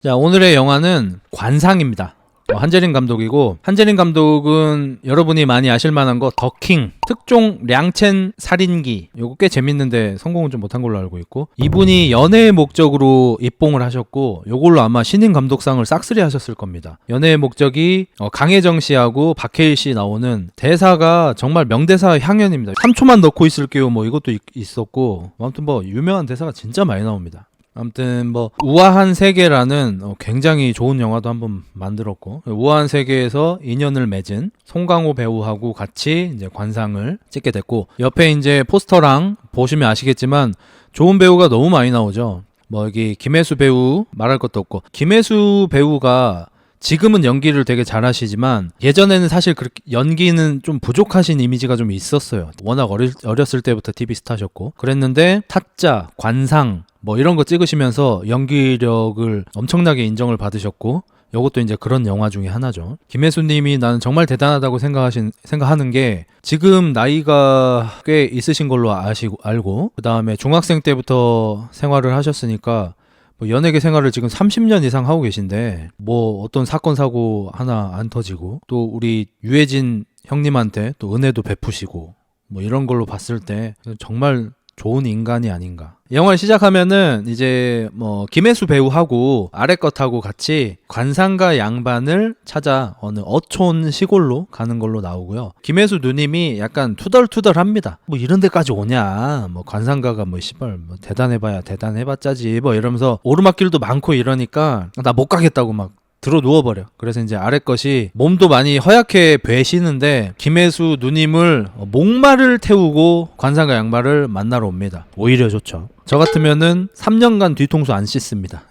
자, 오늘의 영화는 관상입니다. 한재린 감독이고, 한재린 감독은 여러분이 많이 아실 만한 거 더킹, 특종 량첸 살인기, 요거 꽤 재밌는데 성공은 좀 못한 걸로 알고 있고, 이분이 연애의 목적으로 입봉을 하셨고, 요걸로 아마 신인 감독상을 싹쓸이 하셨을 겁니다. 연애의 목적이 강혜정 씨하고 박해일 씨 나오는 대사가 정말 명대사 향연입니다. 3초만 넣고 있을게요 뭐 이것도 있었고, 아무튼 뭐 유명한 대사가 진짜 많이 나옵니다. 아무튼 뭐 우아한 세계라는 굉장히 좋은 영화도 한번 만들었고, 우아한 세계에서 인연을 맺은 송강호 배우하고 같이 이제 관상을 찍게 됐고, 옆에 이제 포스터랑 보시면 아시겠지만 좋은 배우가 너무 많이 나오죠. 뭐 여기 김혜수 배우 말할 것도 없고, 김혜수 배우가 지금은 연기를 되게 잘하시지만 예전에는 사실 그렇게 연기는 좀 부족하신 이미지가 좀 있었어요. 워낙 어렸을 때부터 TV 스타셨고 그랬는데, 타짜, 관상 뭐 이런 거 찍으시면서 연기력을 엄청나게 인정을 받으셨고, 이것도 이제 그런 영화 중에 하나죠. 김혜수님이 나는 정말 대단하다고 생각하는 게, 지금 나이가 꽤 있으신 걸로 알고, 그 다음에 중학생 때부터 생활을 하셨으니까 뭐 연예계 생활을 지금 30년 이상 하고 계신데, 뭐 어떤 사건 사고 하나 안 터지고, 또 우리 유해진 형님한테 또 은혜도 베푸시고, 뭐 이런 걸로 봤을 때 정말 좋은 인간이 아닌가. 영화를 시작하면은 이제 뭐 김혜수 배우하고 아래 것하고 같이 관상가 양반을 찾아 어느 어촌 시골로 가는 걸로 나오고요. 김혜수 누님이 약간 투덜투덜합니다. 뭐 이런 데까지 오냐, 뭐 관상가가 뭐 씨발 뭐 대단해봐야 대단해봤자지 뭐 이러면서 오르막길도 많고 이러니까 나 못 가겠다고 막 들어 누워버려. 그래서 이제 아래 것이 몸도 많이 허약해 배시는데, 김혜수 누님을 목마를 태우고 관상가 양말을 만나러 옵니다. 오히려 좋죠. 저 같으면은 3년간 뒤통수 안 씻습니다.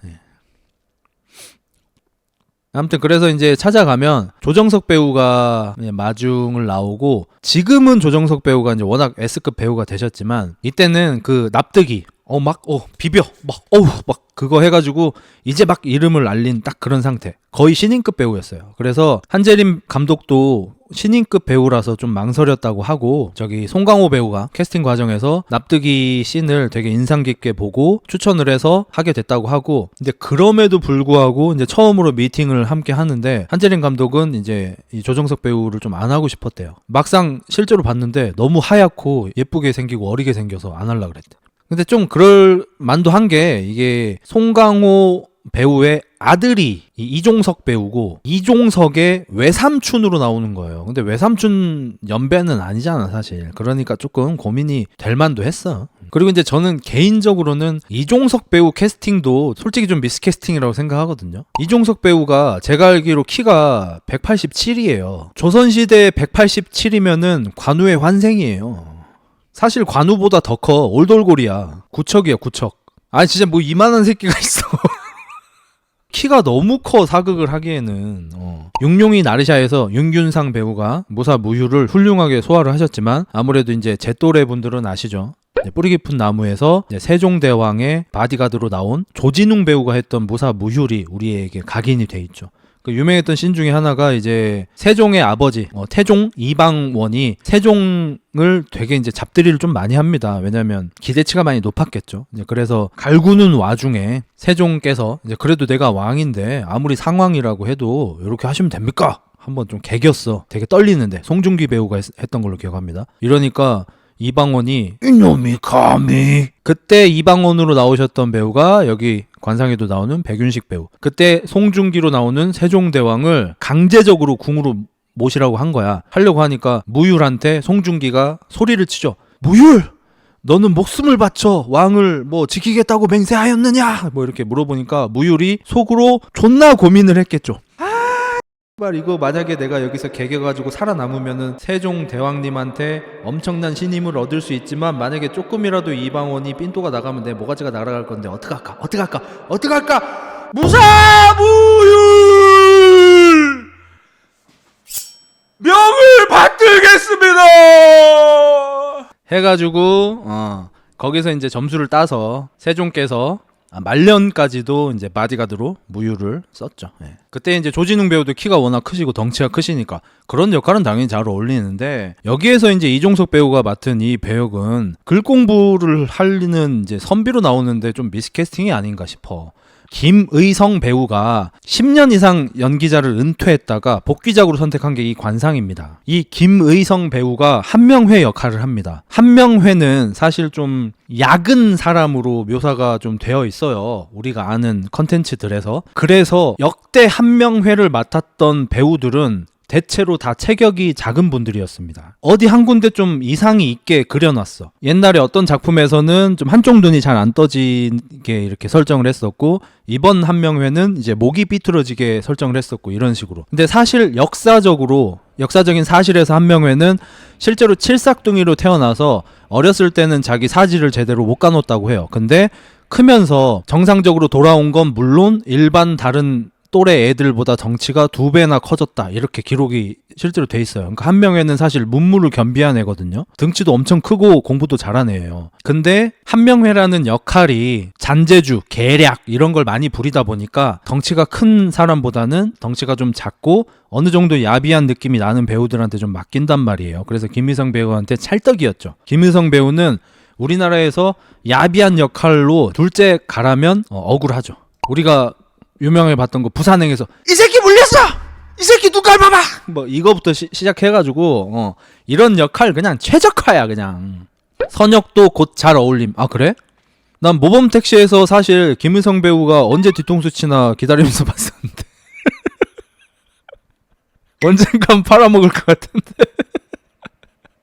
아무튼 그래서 이제 찾아가면 조정석 배우가 마중을 나오고, 지금은 조정석 배우가 이제 워낙 S급 배우가 되셨지만 이때는 그 납득이 비벼 막 그거 해가지고 이제 막 이름을 알린 딱 그런 상태. 거의 신인급 배우였어요. 그래서 한재림 감독도 신인급 배우라서 좀 망설였다고 하고, 저기 송강호 배우가 캐스팅 과정에서 납득이 씬을 되게 인상 깊게 보고 추천을 해서 하게 됐다고 하고, 근데 그럼에도 불구하고 이제 처음으로 미팅을 함께 하는데, 한재림 감독은 이제 이 조정석 배우를 좀 안 하고 싶었대요. 막상 실제로 봤는데 너무 하얗고 예쁘게 생기고 어리게 생겨서 안 하려고 그랬대. 근데 좀 그럴 만도 한 게, 이게 송강호 배우의 아들이 이종석 배우고, 이종석의 외삼촌으로 나오는 거예요. 근데 외삼촌 연배는 아니잖아 사실. 그러니까 조금 고민이 될 만도 했어. 그리고 이제 저는 개인적으로는 이종석 배우 캐스팅도 솔직히 좀 미스캐스팅이라고 생각하거든요. 이종석 배우가 제가 알기로 키가 187이에요. 조선시대 187이면은 관우의 환생이에요. 사실 관우보다 더 커. 올돌골이야. 구척이야 구척. 아니 진짜 뭐 이만한 새끼가 있어. 키가 너무 커 사극을 하기에는. 육룡이 나르샤에서 윤균상 배우가 무사무휴를 훌륭하게 소화를 하셨지만, 아무래도 이제 제 또래 분들은 아시죠. 뿌리 깊은 나무에서 세종대왕의 바디가드로 나온 조진웅 배우가 했던 무사무휴이 우리에게 각인이 돼 있죠. 그 유명했던 씬 중에 하나가 이제 세종의 아버지 태종 이방원이 세종을 되게 이제 잡들이를 좀 많이 합니다. 왜냐면 기대치가 많이 높았겠죠. 이제 그래서 갈구는 와중에 세종께서 이제 그래도 내가 왕인데 아무리 상왕이라고 해도 이렇게 하시면 됩니까? 한번 좀 개겼어. 되게 떨리는데, 송중기 배우가 했던 걸로 기억합니다. 이러니까 이방원이 이놈이 감히, 그때 이방원으로 나오셨던 배우가 여기 관상에도 나오는 백윤식 배우, 그때 송중기로 나오는 세종대왕을 강제적으로 궁으로 모시라고 한 거야. 하려고 하니까 무율한테 송중기가 소리를 치죠. 무율! 너는 목숨을 바쳐 왕을 뭐 지키겠다고 맹세하였느냐? 뭐 이렇게 물어보니까 무율이 속으로 존나 고민을 했겠죠. 이거 만약에 내가 여기서 개겨가지고 살아남으면은 세종 대왕님한테 엄청난 신임을 얻을 수 있지만, 만약에 조금이라도 이방원이 삔또가 나가면 내 모가지가 날아갈 건데 어떡할까? 무사무율 명을 받들겠습니다 해가지고 거기서 이제 점수를 따서 세종께서 말년까지도 이제 바디가드로 무휴를 썼죠. 그때 이제 조진웅 배우도 키가 워낙 크시고 덩치가 크시니까 그런 역할은 당연히 잘 어울리는데, 여기에서 이제 이종석 배우가 맡은 이 배역은 글 공부를 하는 이제 선비로 나오는데 좀 미스캐스팅이 아닌가 싶어. 김의성 배우가 10년 이상 연기자를 은퇴했다가 복귀작으로 선택한 게 이 관상입니다. 이 김의성 배우가 한명회 역할을 합니다. 한명회는 사실 좀 약은 사람으로 묘사가 좀 되어 있어요. 우리가 아는 컨텐츠들에서. 그래서 역대 한명회를 맡았던 배우들은 대체로 다 체격이 작은 분들이었습니다. 어디 한 군데 좀 이상이 있게 그려놨어. 옛날에 어떤 작품에서는 좀 한쪽 눈이 잘 안 떠지게 이렇게 설정을 했었고, 이번 한명회는 이제 목이 삐뚤어지게 설정을 했었고, 이런 식으로. 근데 사실 역사적인 사실에서 한명회는 실제로 칠삭둥이로 태어나서 어렸을 때는 자기 사지를 제대로 못 가눴다고 해요. 근데 크면서 정상적으로 돌아온 건 물론 일반 다른 또래 애들보다 덩치가 2배나 커졌다, 이렇게 기록이 실제로 돼 있어요. 그러니까 한명회는 사실 문무를 겸비한 애거든요. 등치도 엄청 크고 공부도 잘한 애예요. 근데 한명회라는 역할이 잔재주, 계략 이런 걸 많이 부리다 보니까 덩치가 큰 사람보다는 덩치가 좀 작고 어느 정도 야비한 느낌이 나는 배우들한테 좀 맡긴단 말이에요. 그래서 김의성 배우한테 찰떡이었죠. 김의성 배우는 우리나라에서 야비한 역할로 둘째 가라면 억울하죠. 우리가 유명해 봤던 거 부산행에서 이 새끼 물렸어! 이 새끼 눈깔 봐봐! 뭐 이거부터 시작해가지고 이런 역할 그냥 최적화야 그냥. 선역도 곧 잘 어울림. 아 그래? 난 모범택시에서 사실 김의성 배우가 언제 뒤통수 치나 기다리면서 봤었는데 언젠간 팔아먹을 것 같은데.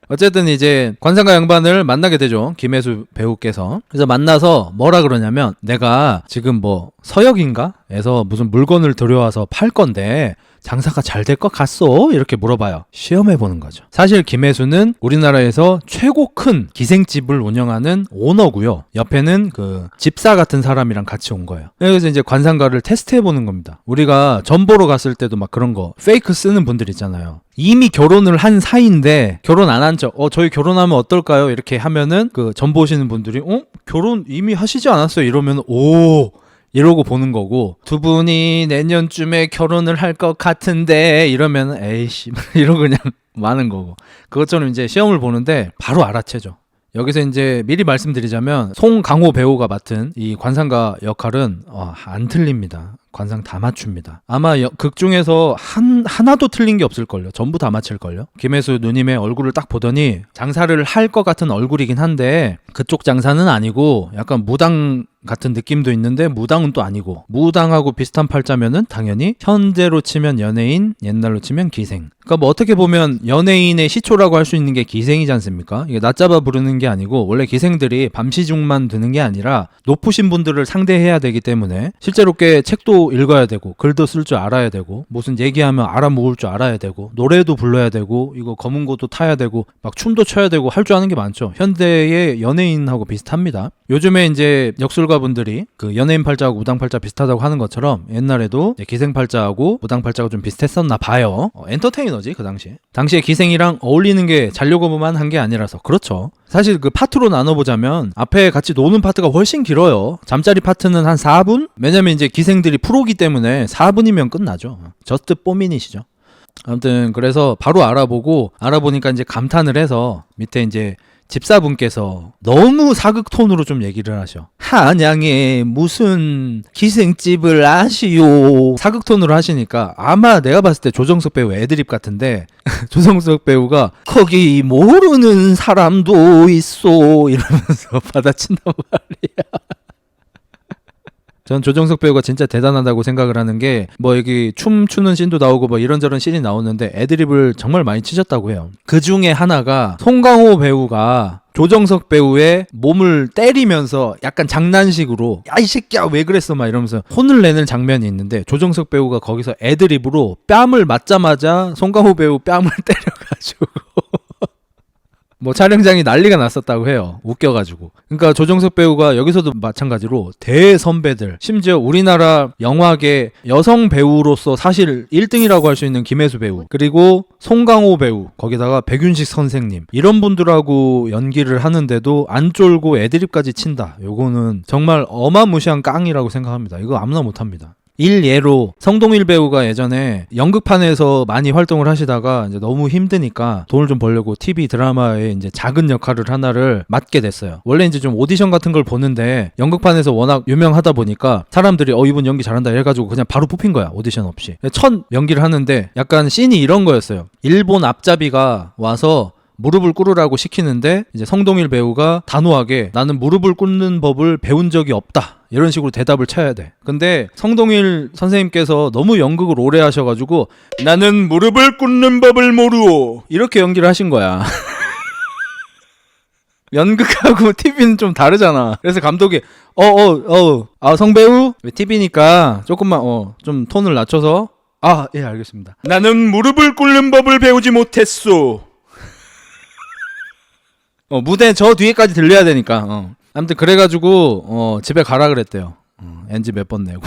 어쨌든 이제 관상가 양반을 만나게 되죠. 김혜수 배우께서. 그래서 만나서 뭐라 그러냐면, 내가 지금 뭐 서역인가? 에서 무슨 물건을 들여와서 팔 건데 장사가 잘 될 것 같소? 이렇게 물어봐요. 시험해보는 거죠. 사실 김혜수는 우리나라에서 최고 큰 기생집을 운영하는 오너고요. 옆에는 그 집사 같은 사람이랑 같이 온 거예요. 그래서 이제 관상가를 테스트해보는 겁니다. 우리가 전 보러 갔을 때도 막 그런 거 페이크 쓰는 분들 있잖아요. 이미 결혼을 한 사이인데 결혼 안 한 척, 저희 결혼하면 어떨까요? 이렇게 하면은 그 전 보시는 분들이 결혼 이미 하시지 않았어요? 이러면 오 이러고 보는 거고, 두 분이 내년쯤에 결혼을 할 것 같은데 이러면 에이씨 이러고 그냥 마는 거고. 그것처럼 이제 시험을 보는데 바로 알아채죠. 여기서 이제 미리 말씀드리자면 송강호 배우가 맡은 이 관상가 역할은 안 틀립니다. 관상 다 맞춥니다. 아마 극 중에서 하나도 틀린 게 없을걸요. 전부 다 맞힐걸요. 김혜수 누님의 얼굴을 딱 보더니 장사를 할 것 같은 얼굴이긴 한데 그쪽 장사는 아니고 약간 무당 같은 느낌도 있는데 무당은 또 아니고, 무당하고 비슷한 팔자면은 당연히 현재로 치면 연예인, 옛날로 치면 기생. 그러니까 뭐 어떻게 보면 연예인의 시초라고 할 수 있는 게 기생이지 않습니까? 이게 낮잡아 부르는 게 아니고 원래 기생들이 밤시중만 드는 게 아니라 높으신 분들을 상대해야 되기 때문에 실제로 꽤 책도 읽어야 되고 글도 쓸 줄 알아야 되고 무슨 얘기하면 알아먹을 줄 알아야 되고 노래도 불러야 되고 이거 검은고도 타야 되고 막 춤도 춰야 되고 할 줄 아는 게 많죠. 현대의 연예인하고 비슷합니다. 요즘에 이제 역술가 분들이 그 연예인 팔자하고 무당 팔자 비슷하다고 하는 것처럼 옛날에도 기생 팔자하고 무당 팔자가 좀 비슷했었나 봐요. 엔터테이너지 그 당시에 기생이랑 어울리는 게 자려고만 한 게 아니라서. 그렇죠. 사실 그 파트로 나눠보자면 앞에 같이 노는 파트가 훨씬 길어요. 잠자리 파트는 한 4분? 왜냐면 이제 기생들이 프로기 때문에 4분이면 끝나죠. 저스트 4미닛이죠. 아무튼 그래서 바로 알아보니까 이제 감탄을 해서 밑에 이제 집사분께서 너무 사극 톤으로 좀 얘기를 하셔. 한양에 무슨 기생집을 아시오. 사극 톤으로 하시니까 아마 내가 봤을 때 조정석 배우 애드립 같은데 조정석 배우가 거기 모르는 사람도 있어 이러면서 받아친단 말이야. 전 조정석 배우가 진짜 대단하다고 생각을 하는 게 뭐 여기 춤추는 씬도 나오고 뭐 이런저런 씬이 나오는데 애드립을 정말 많이 치셨다고 해요. 그 중에 하나가 송강호 배우가 조정석 배우의 몸을 때리면서 약간 장난식으로 야 이 새끼야 왜 그랬어 막 이러면서 혼을 내는 장면이 있는데 조정석 배우가 거기서 애드립으로 뺨을 맞자마자 송강호 배우 뺨을 때려가지고 뭐 촬영장이 난리가 났었다고 해요. 웃겨가지고. 그러니까 조정석 배우가 여기서도 마찬가지로 대선배들, 심지어 우리나라 영화계 여성 배우로서 사실 1등이라고 할 수 있는 김혜수 배우, 그리고 송강호 배우, 거기다가 백윤식 선생님, 이런 분들하고 연기를 하는데도 안 쫄고 애드립까지 친다. 요거는 정말 어마무시한 깡이라고 생각합니다. 이거 아무나 못합니다. 일예로 성동일 배우가 예전에 연극판에서 많이 활동을 하시다가 이제 너무 힘드니까 돈을 좀 벌려고 TV 드라마에 이제 작은 역할을 하나를 맡게 됐어요. 원래 이제 좀 오디션 같은 걸 보는데 연극판에서 워낙 유명하다 보니까 사람들이 이분 연기 잘한다 해가지고 그냥 바로 뽑힌 거야. 오디션 없이. 첫 연기를 하는데 약간 씬이 이런 거였어요. 일본 앞잡이가 와서 무릎을 꿇으라고 시키는데 이제 성동일 배우가 단호하게 나는 무릎을 꿇는 법을 배운 적이 없다. 이런 식으로 대답을 쳐야 돼. 근데 성동일 선생님께서 너무 연극을 오래 하셔가지고 나는 무릎을 꿇는 법을 모르오. 이렇게 연기를 하신 거야. 연극하고 TV는 좀 다르잖아. 그래서 감독이 성배우? TV니까 조금만 좀 톤을 낮춰서 예 알겠습니다. 나는 무릎을 꿇는 법을 배우지 못했소. 무대 저 뒤에까지 들려야 되니까. 아무튼 그래가지고 집에 가라 그랬대요. NG 몇 번 내고.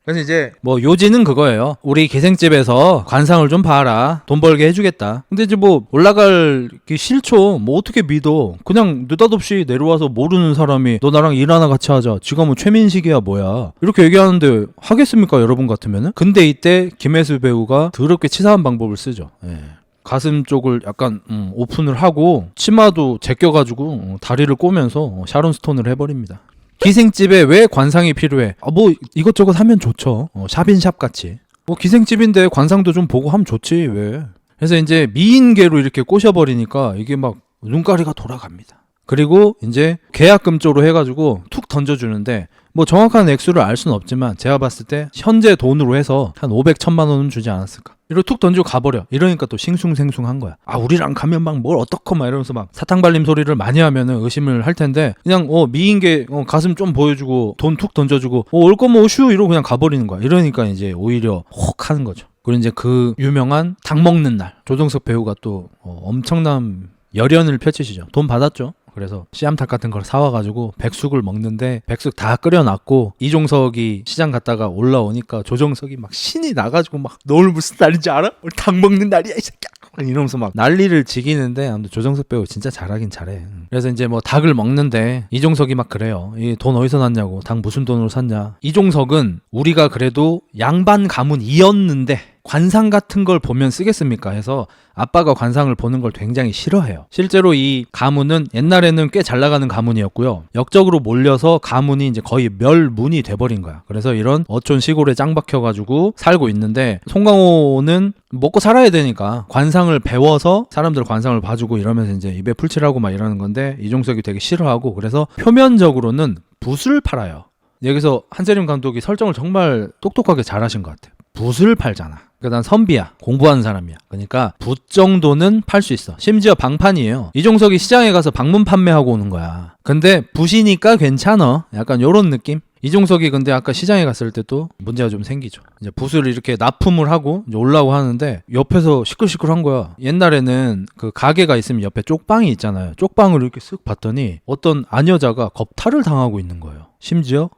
그래서 이제 뭐 요지는 그거예요. 우리 기생집에서 관상을 좀 봐라. 돈 벌게 해주겠다. 근데 이제 뭐 올라갈기 싫죠. 뭐 어떻게 믿어. 그냥 느닷없이 내려와서 모르는 사람이 너 나랑 일 하나 같이 하자. 지가 뭐 최민식이야 뭐야. 이렇게 얘기하는데 하겠습니까 여러분 같으면은? 근데 이때 김혜수 배우가 더럽게 치사한 방법을 쓰죠. 예. 가슴 쪽을 약간 오픈을 하고 치마도 제껴가지고 다리를 꼬면서 샤론 스톤을 해버립니다. 기생집에 왜 관상이 필요해? 뭐 이것저것 하면 좋죠. 샵인샵 같이. 뭐 기생집인데 관상도 좀 보고 하면 좋지 왜? 그래서 이제 미인계로 이렇게 꼬셔버리니까 이게 막 눈가리가 돌아갑니다. 그리고 이제 계약금 쪽으로 해가지고 툭 던져주는데 뭐 정확한 액수를 알 수는 없지만 제가 봤을 때 현재 돈으로 해서 한 500, 1000만 원은 주지 않았을까. 이러고 툭 던지고 가버려. 이러니까 또 싱숭생숭한 거야. 우리랑 가면 막 뭘 어떡하 막 이러면서 막 사탕발림 소리를 많이 하면은 의심을 할 텐데 그냥 미인계 가슴 좀 보여주고 돈 툭 던져주고 올 거면 오슈 이러고 그냥 가버리는 거야. 이러니까 이제 오히려 혹 하는 거죠. 그리고 이제 그 유명한 닭 먹는 날 조정석 배우가 또 엄청난 열연을 펼치시죠. 돈 받았죠. 그래서 씨암탉 같은 걸 사와가지고 백숙을 먹는데 백숙 다 끓여놨고 이종석이 시장 갔다가 올라오니까 조정석이 막 신이 나가지고 막 너 오늘 무슨 날인지 알아? 오늘 닭 먹는 날이야 이 새끼야 이러면서 막 난리를 지기는데 아무튼 조정석 배우 진짜 잘하긴 잘해. 그래서 이제 뭐 닭을 먹는데 이종석이 막 그래요. 이 돈 어디서 났냐고. 닭 무슨 돈으로 샀냐. 이종석은 우리가 그래도 양반 가문이었는데 관상 같은 걸 보면 쓰겠습니까 해서 아빠가 관상을 보는 걸 굉장히 싫어해요. 실제로 이 가문은 옛날에는 꽤 잘 나가는 가문이었고요. 역적으로 몰려서 가문이 이제 거의 멸문이 돼버린 거야. 그래서 이런 어촌 시골에 짱 박혀가지고 살고 있는데 송강호는 먹고 살아야 되니까 관상을 배워서 사람들 관상을 봐주고 이러면서 이제 입에 풀칠하고 막 이러는 건데 이종석이 되게 싫어하고 그래서 표면적으로는 붓을 팔아요. 여기서 한세림 감독이 설정을 정말 똑똑하게 잘하신 것 같아요. 붓을 팔잖아. 그러니까 난 선비야. 공부하는 사람이야. 그러니까 붓 정도는 팔 수 있어. 심지어 방판이에요. 이종석이 시장에 가서 방문 판매하고 오는 거야. 근데 붓이니까 괜찮아. 약간 요런 느낌? 이종석이 근데 아까 시장에 갔을 때 또 문제가 좀 생기죠. 이제 붓을 이렇게 납품을 하고 이제 올라오고 하는데 옆에서 시끌시끌한 거야. 옛날에는 그 가게가 있으면 옆에 쪽방이 있잖아요. 쪽방을 이렇게 쓱 봤더니 어떤 아녀자가 겁탈을 당하고 있는 거예요. 심지어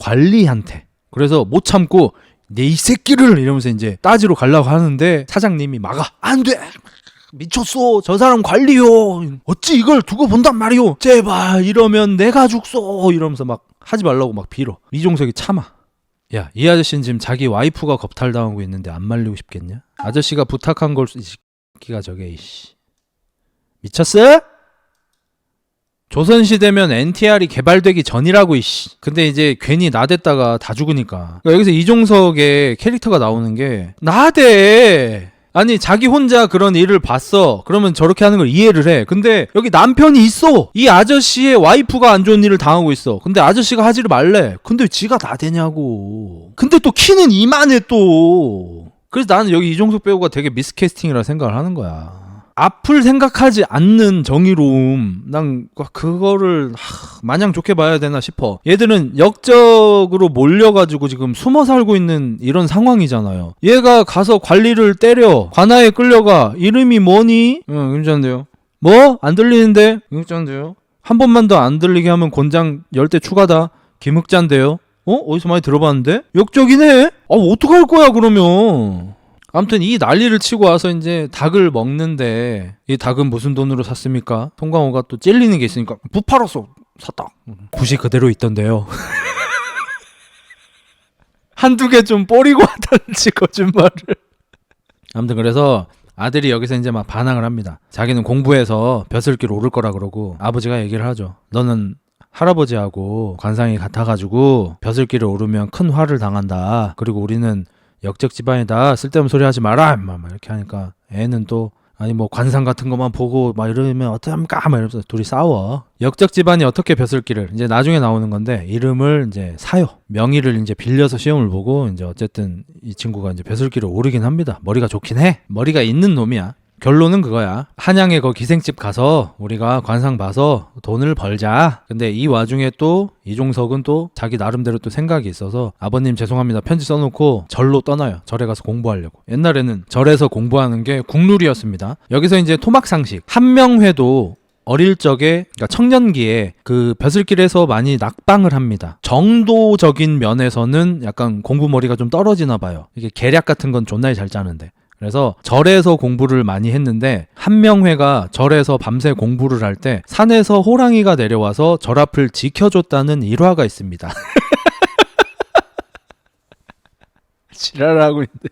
관리한테. 그래서 못 참고 내 이 새끼를 이러면서 이제 따지러 가려고 하는데 사장님이 막아. 안 돼. 미쳤어. 저 사람 관리요. 어찌 이걸 두고 본단 말이오. 제발 이러면 내가 죽소. 이러면서 막 하지 말라고 막 빌어. 이종석이 참아. 야, 이 아저씨는 지금 자기 와이프가 겁탈당하고 있는데 안 말리고 싶겠냐? 아저씨가 부탁한 걸 새끼가 저게 이씨. 미쳤어? 조선시대면 NTR이 개발되기 전이라고 이씨. 근데 이제 괜히 나댔다가 다 죽으니까. 그러니까 여기서 이종석의 캐릭터가 나오는 게 나대. 아니 자기 혼자 그런 일을 봤어. 그러면 저렇게 하는 걸 이해를 해. 근데 여기 남편이 있어. 이 아저씨의 와이프가 안 좋은 일을 당하고 있어. 근데 아저씨가 하지를 말래. 근데 지가 나대냐고. 근데 또 키는 이만해 또. 그래서 나는 여기 이종석 배우가 되게 미스캐스팅이라 생각을 하는 거야. 앞을 생각하지 않는 정의로움. 난 그거를 마냥 좋게 봐야 되나 싶어. 얘들은 역적으로 몰려가지고 지금 숨어 살고 있는 이런 상황이잖아요. 얘가 가서 관리를 때려. 관아에 끌려가. 이름이 뭐니? 괜찮은데요. 뭐? 안 들리는데? 괜찮은데요. 한 번만 더 안 들리게 하면 곤장 10대 추가다. 김흑자인데요. 어디서 많이 들어봤는데? 역적이네? 어떡할 거야 그러면. 아무튼 이 난리를 치고 와서 이제 닭을 먹는데 이 닭은 무슨 돈으로 샀습니까? 송강호가 또 찔리는 게 있으니까 붓 팔았어. 샀다. 붓이 그대로 있던데요. 한두 개 좀 뽀리고 하던지 거짓말을. 아무튼 그래서 아들이 여기서 이제 막 반항을 합니다. 자기는 공부해서 벼슬길 오를 거라 그러고 아버지가 얘기를 하죠. 너는 할아버지하고 관상이 같아가지고 벼슬길을 오르면 큰 화를 당한다. 그리고 우리는 역적 집안이다. 쓸데없는 소리 하지 마라. 막 이렇게 하니까 애는 또 아니 뭐 관상 같은 것만 보고 막 이러면 어떡합니까? 막 이러면서 둘이 싸워. 역적 집안이 어떻게 벼슬길을 이제 나중에 나오는 건데 이름을 이제 사요. 명의를 이제 빌려서 시험을 보고 이제 어쨌든 이 친구가 이제 벼슬길을 오르긴 합니다. 머리가 좋긴 해. 머리가 있는 놈이야. 결론은 그거야. 한양에 거 기생집 가서 우리가 관상 봐서 돈을 벌자. 근데 이 와중에 또 이종석은 또 자기 나름대로 또 생각이 있어서 아버님 죄송합니다 편지 써놓고 절로 떠나요. 절에 가서 공부하려고. 옛날에는 절에서 공부하는 게 국룰이었습니다. 여기서 이제 토막상식. 한명회도 어릴 적에 그러니까 청년기에 그 벼슬길에서 많이 낙방을 합니다. 정도적인 면에서는 약간 공부머리가 좀 떨어지나 봐요. 이게 계략 같은 건 존나게 잘 짜는데. 그래서 절에서 공부를 많이 했는데 한명회가 절에서 밤새 공부를 할 때 산에서 호랑이가 내려와서 절 앞을 지켜줬다는 일화가 있습니다. 지랄하고 있는데.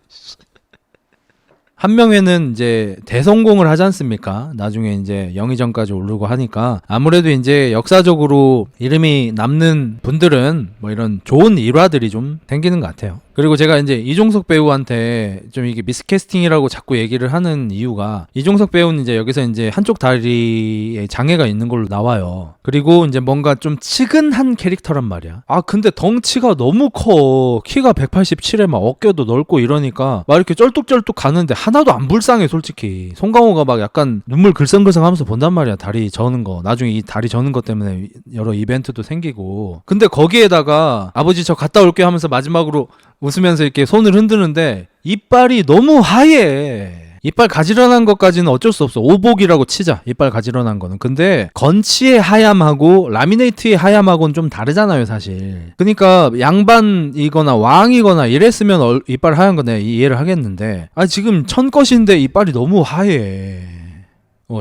한명회는 이제 대성공을 하지 않습니까? 나중에 이제 영의정까지 오르고 하니까 아무래도 이제 역사적으로 이름이 남는 분들은 뭐 이런 좋은 일화들이 좀 생기는 것 같아요. 그리고 제가 이제 이종석 배우한테 좀 이게 미스캐스팅이라고 자꾸 얘기를 하는 이유가 이종석 배우는 이제 여기서 이제 한쪽 다리에 장애가 있는 걸로 나와요. 그리고 이제 뭔가 좀 치근한 캐릭터란 말이야. 아 근데 덩치가 너무 커. 키가 187에 막 어깨도 넓고 이러니까 막 이렇게 쩔뚝쩔뚝 가는데 하나도 안 불쌍해 솔직히. 송강호가 막 약간 눈물 글썽글썽 하면서 본단 말이야. 다리 저는 거. 나중에 이 다리 저는 것 때문에 여러 이벤트도 생기고. 근데 거기에다가 아버지 저 갔다 올게 하면서 마지막으로 웃으면서 이렇게 손을 흔드는데 이빨이 너무 하얘. 이빨 가지런한 것까지는 어쩔 수 없어. 오복이라고 치자. 이빨 가지런한 거는. 근데 건치의 하얌하고 라미네이트의 하얌하고는 좀 다르잖아요 사실. 그러니까 양반이거나 왕이거나 이랬으면 이빨 하얀 거 내가 이해를 하겠는데 아 지금 천것인데 이빨이 너무 하얘.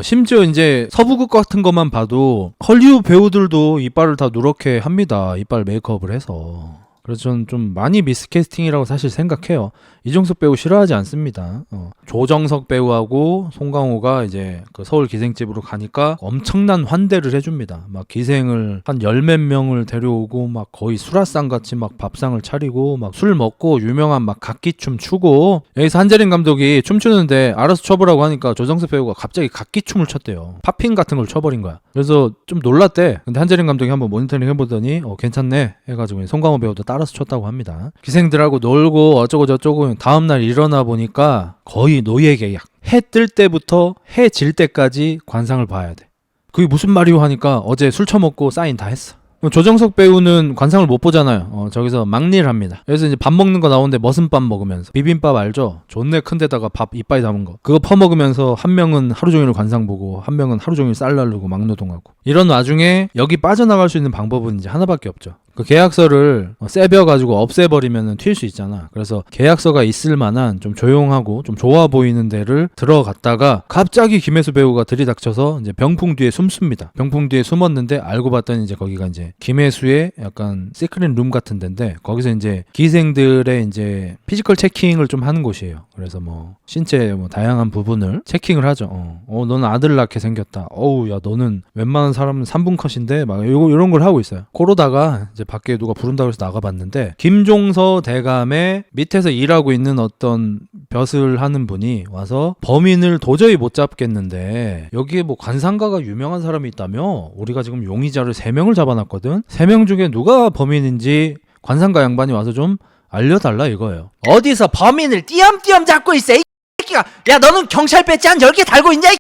심지어 이제 서부극 같은 것만 봐도 헐리우드 배우들도 이빨을 다 누렇게 합니다. 이빨 메이크업을 해서. 그래서 저는 좀 많이 미스캐스팅이라고 사실 생각해요. 이종석 배우 싫어하지 않습니다. 조정석 배우하고 송강호가 이제 그 서울 기생집으로 가니까 엄청난 환대를 해줍니다. 막 기생을 한 열 몇 명을 데려오고 막 거의 수라상 같이 막 밥상을 차리고 막 술 먹고 유명한 막 각기춤 추고 여기서 한재림 감독이 춤추는데 알아서 춰보라고 하니까 조정석 배우가 갑자기 각기춤을 췄대요. 팝핑 같은 걸 춰버린 거야. 그래서 좀 놀랐대. 근데 한재림 감독이 한번 모니터링 해보더니 괜찮네 해가지고 송강호 배우도 따라서 췄다고 합니다. 기생들하고 놀고 어쩌고 저쩌고 다음날 일어나 보니까 거의 노예 계약. 해 뜰 때부터 해 질 때까지 관상을 봐야 돼. 그게 무슨 말이오 하니까 어제 술 처먹고 사인 다 했어. 조정석 배우는 관상을 못 보잖아요. 저기서 막리를 합니다. 그래서 이제 밥 먹는 거 나오는데 머슴밥 먹으면서 비빔밥 알죠? 존내 큰 데다가 밥 이빨이 담은 거 그거 퍼먹으면서 한 명은 하루 종일 관상 보고 한 명은 하루 종일 쌀 날르고 막노동하고 이런 와중에 여기 빠져나갈 수 있는 방법은 이제 하나밖에 없죠. 그 계약서를 세벼가지고 없애버리면 튈 수 있잖아. 그래서 계약서가 있을 만한 좀 조용하고 좀 좋아 보이는 데를 들어갔다가 갑자기 김혜수 배우가 들이닥쳐서 이제 병풍 뒤에 숨습니다. 병풍 뒤에 숨었는데 알고 봤더니 이제 거기가 이제 김혜수의 약간 시크릿 룸 같은 데인데 거기서 이제 기생들의 이제 피지컬 체킹을 좀 하는 곳이에요. 그래서 뭐 신체 뭐 다양한 부분을 체킹을 하죠. 너는 아들 낳게 생겼다. 어우 야 너는 웬만한 사람은 3분 컷인데 막 이런 걸 하고 있어요. 그러다가 이제 밖에 누가 부른다고 해서 나가봤는데 김종서 대감의 밑에서 일하고 있는 어떤 벼슬 하는 분이 와서 범인을 도저히 못 잡겠는데 여기에 뭐 관상가가 유명한 사람이 있다며 우리가 지금 용의자를 3명을 잡아놨거든. 3명 중에 누가 범인인지 관상가 양반이 와서 좀 알려달라 이거예요. 어디서 범인을 띄엄띄엄 잡고 있어 이 새끼가. 야 너는 경찰 배지 한 10개 달고 있냐 이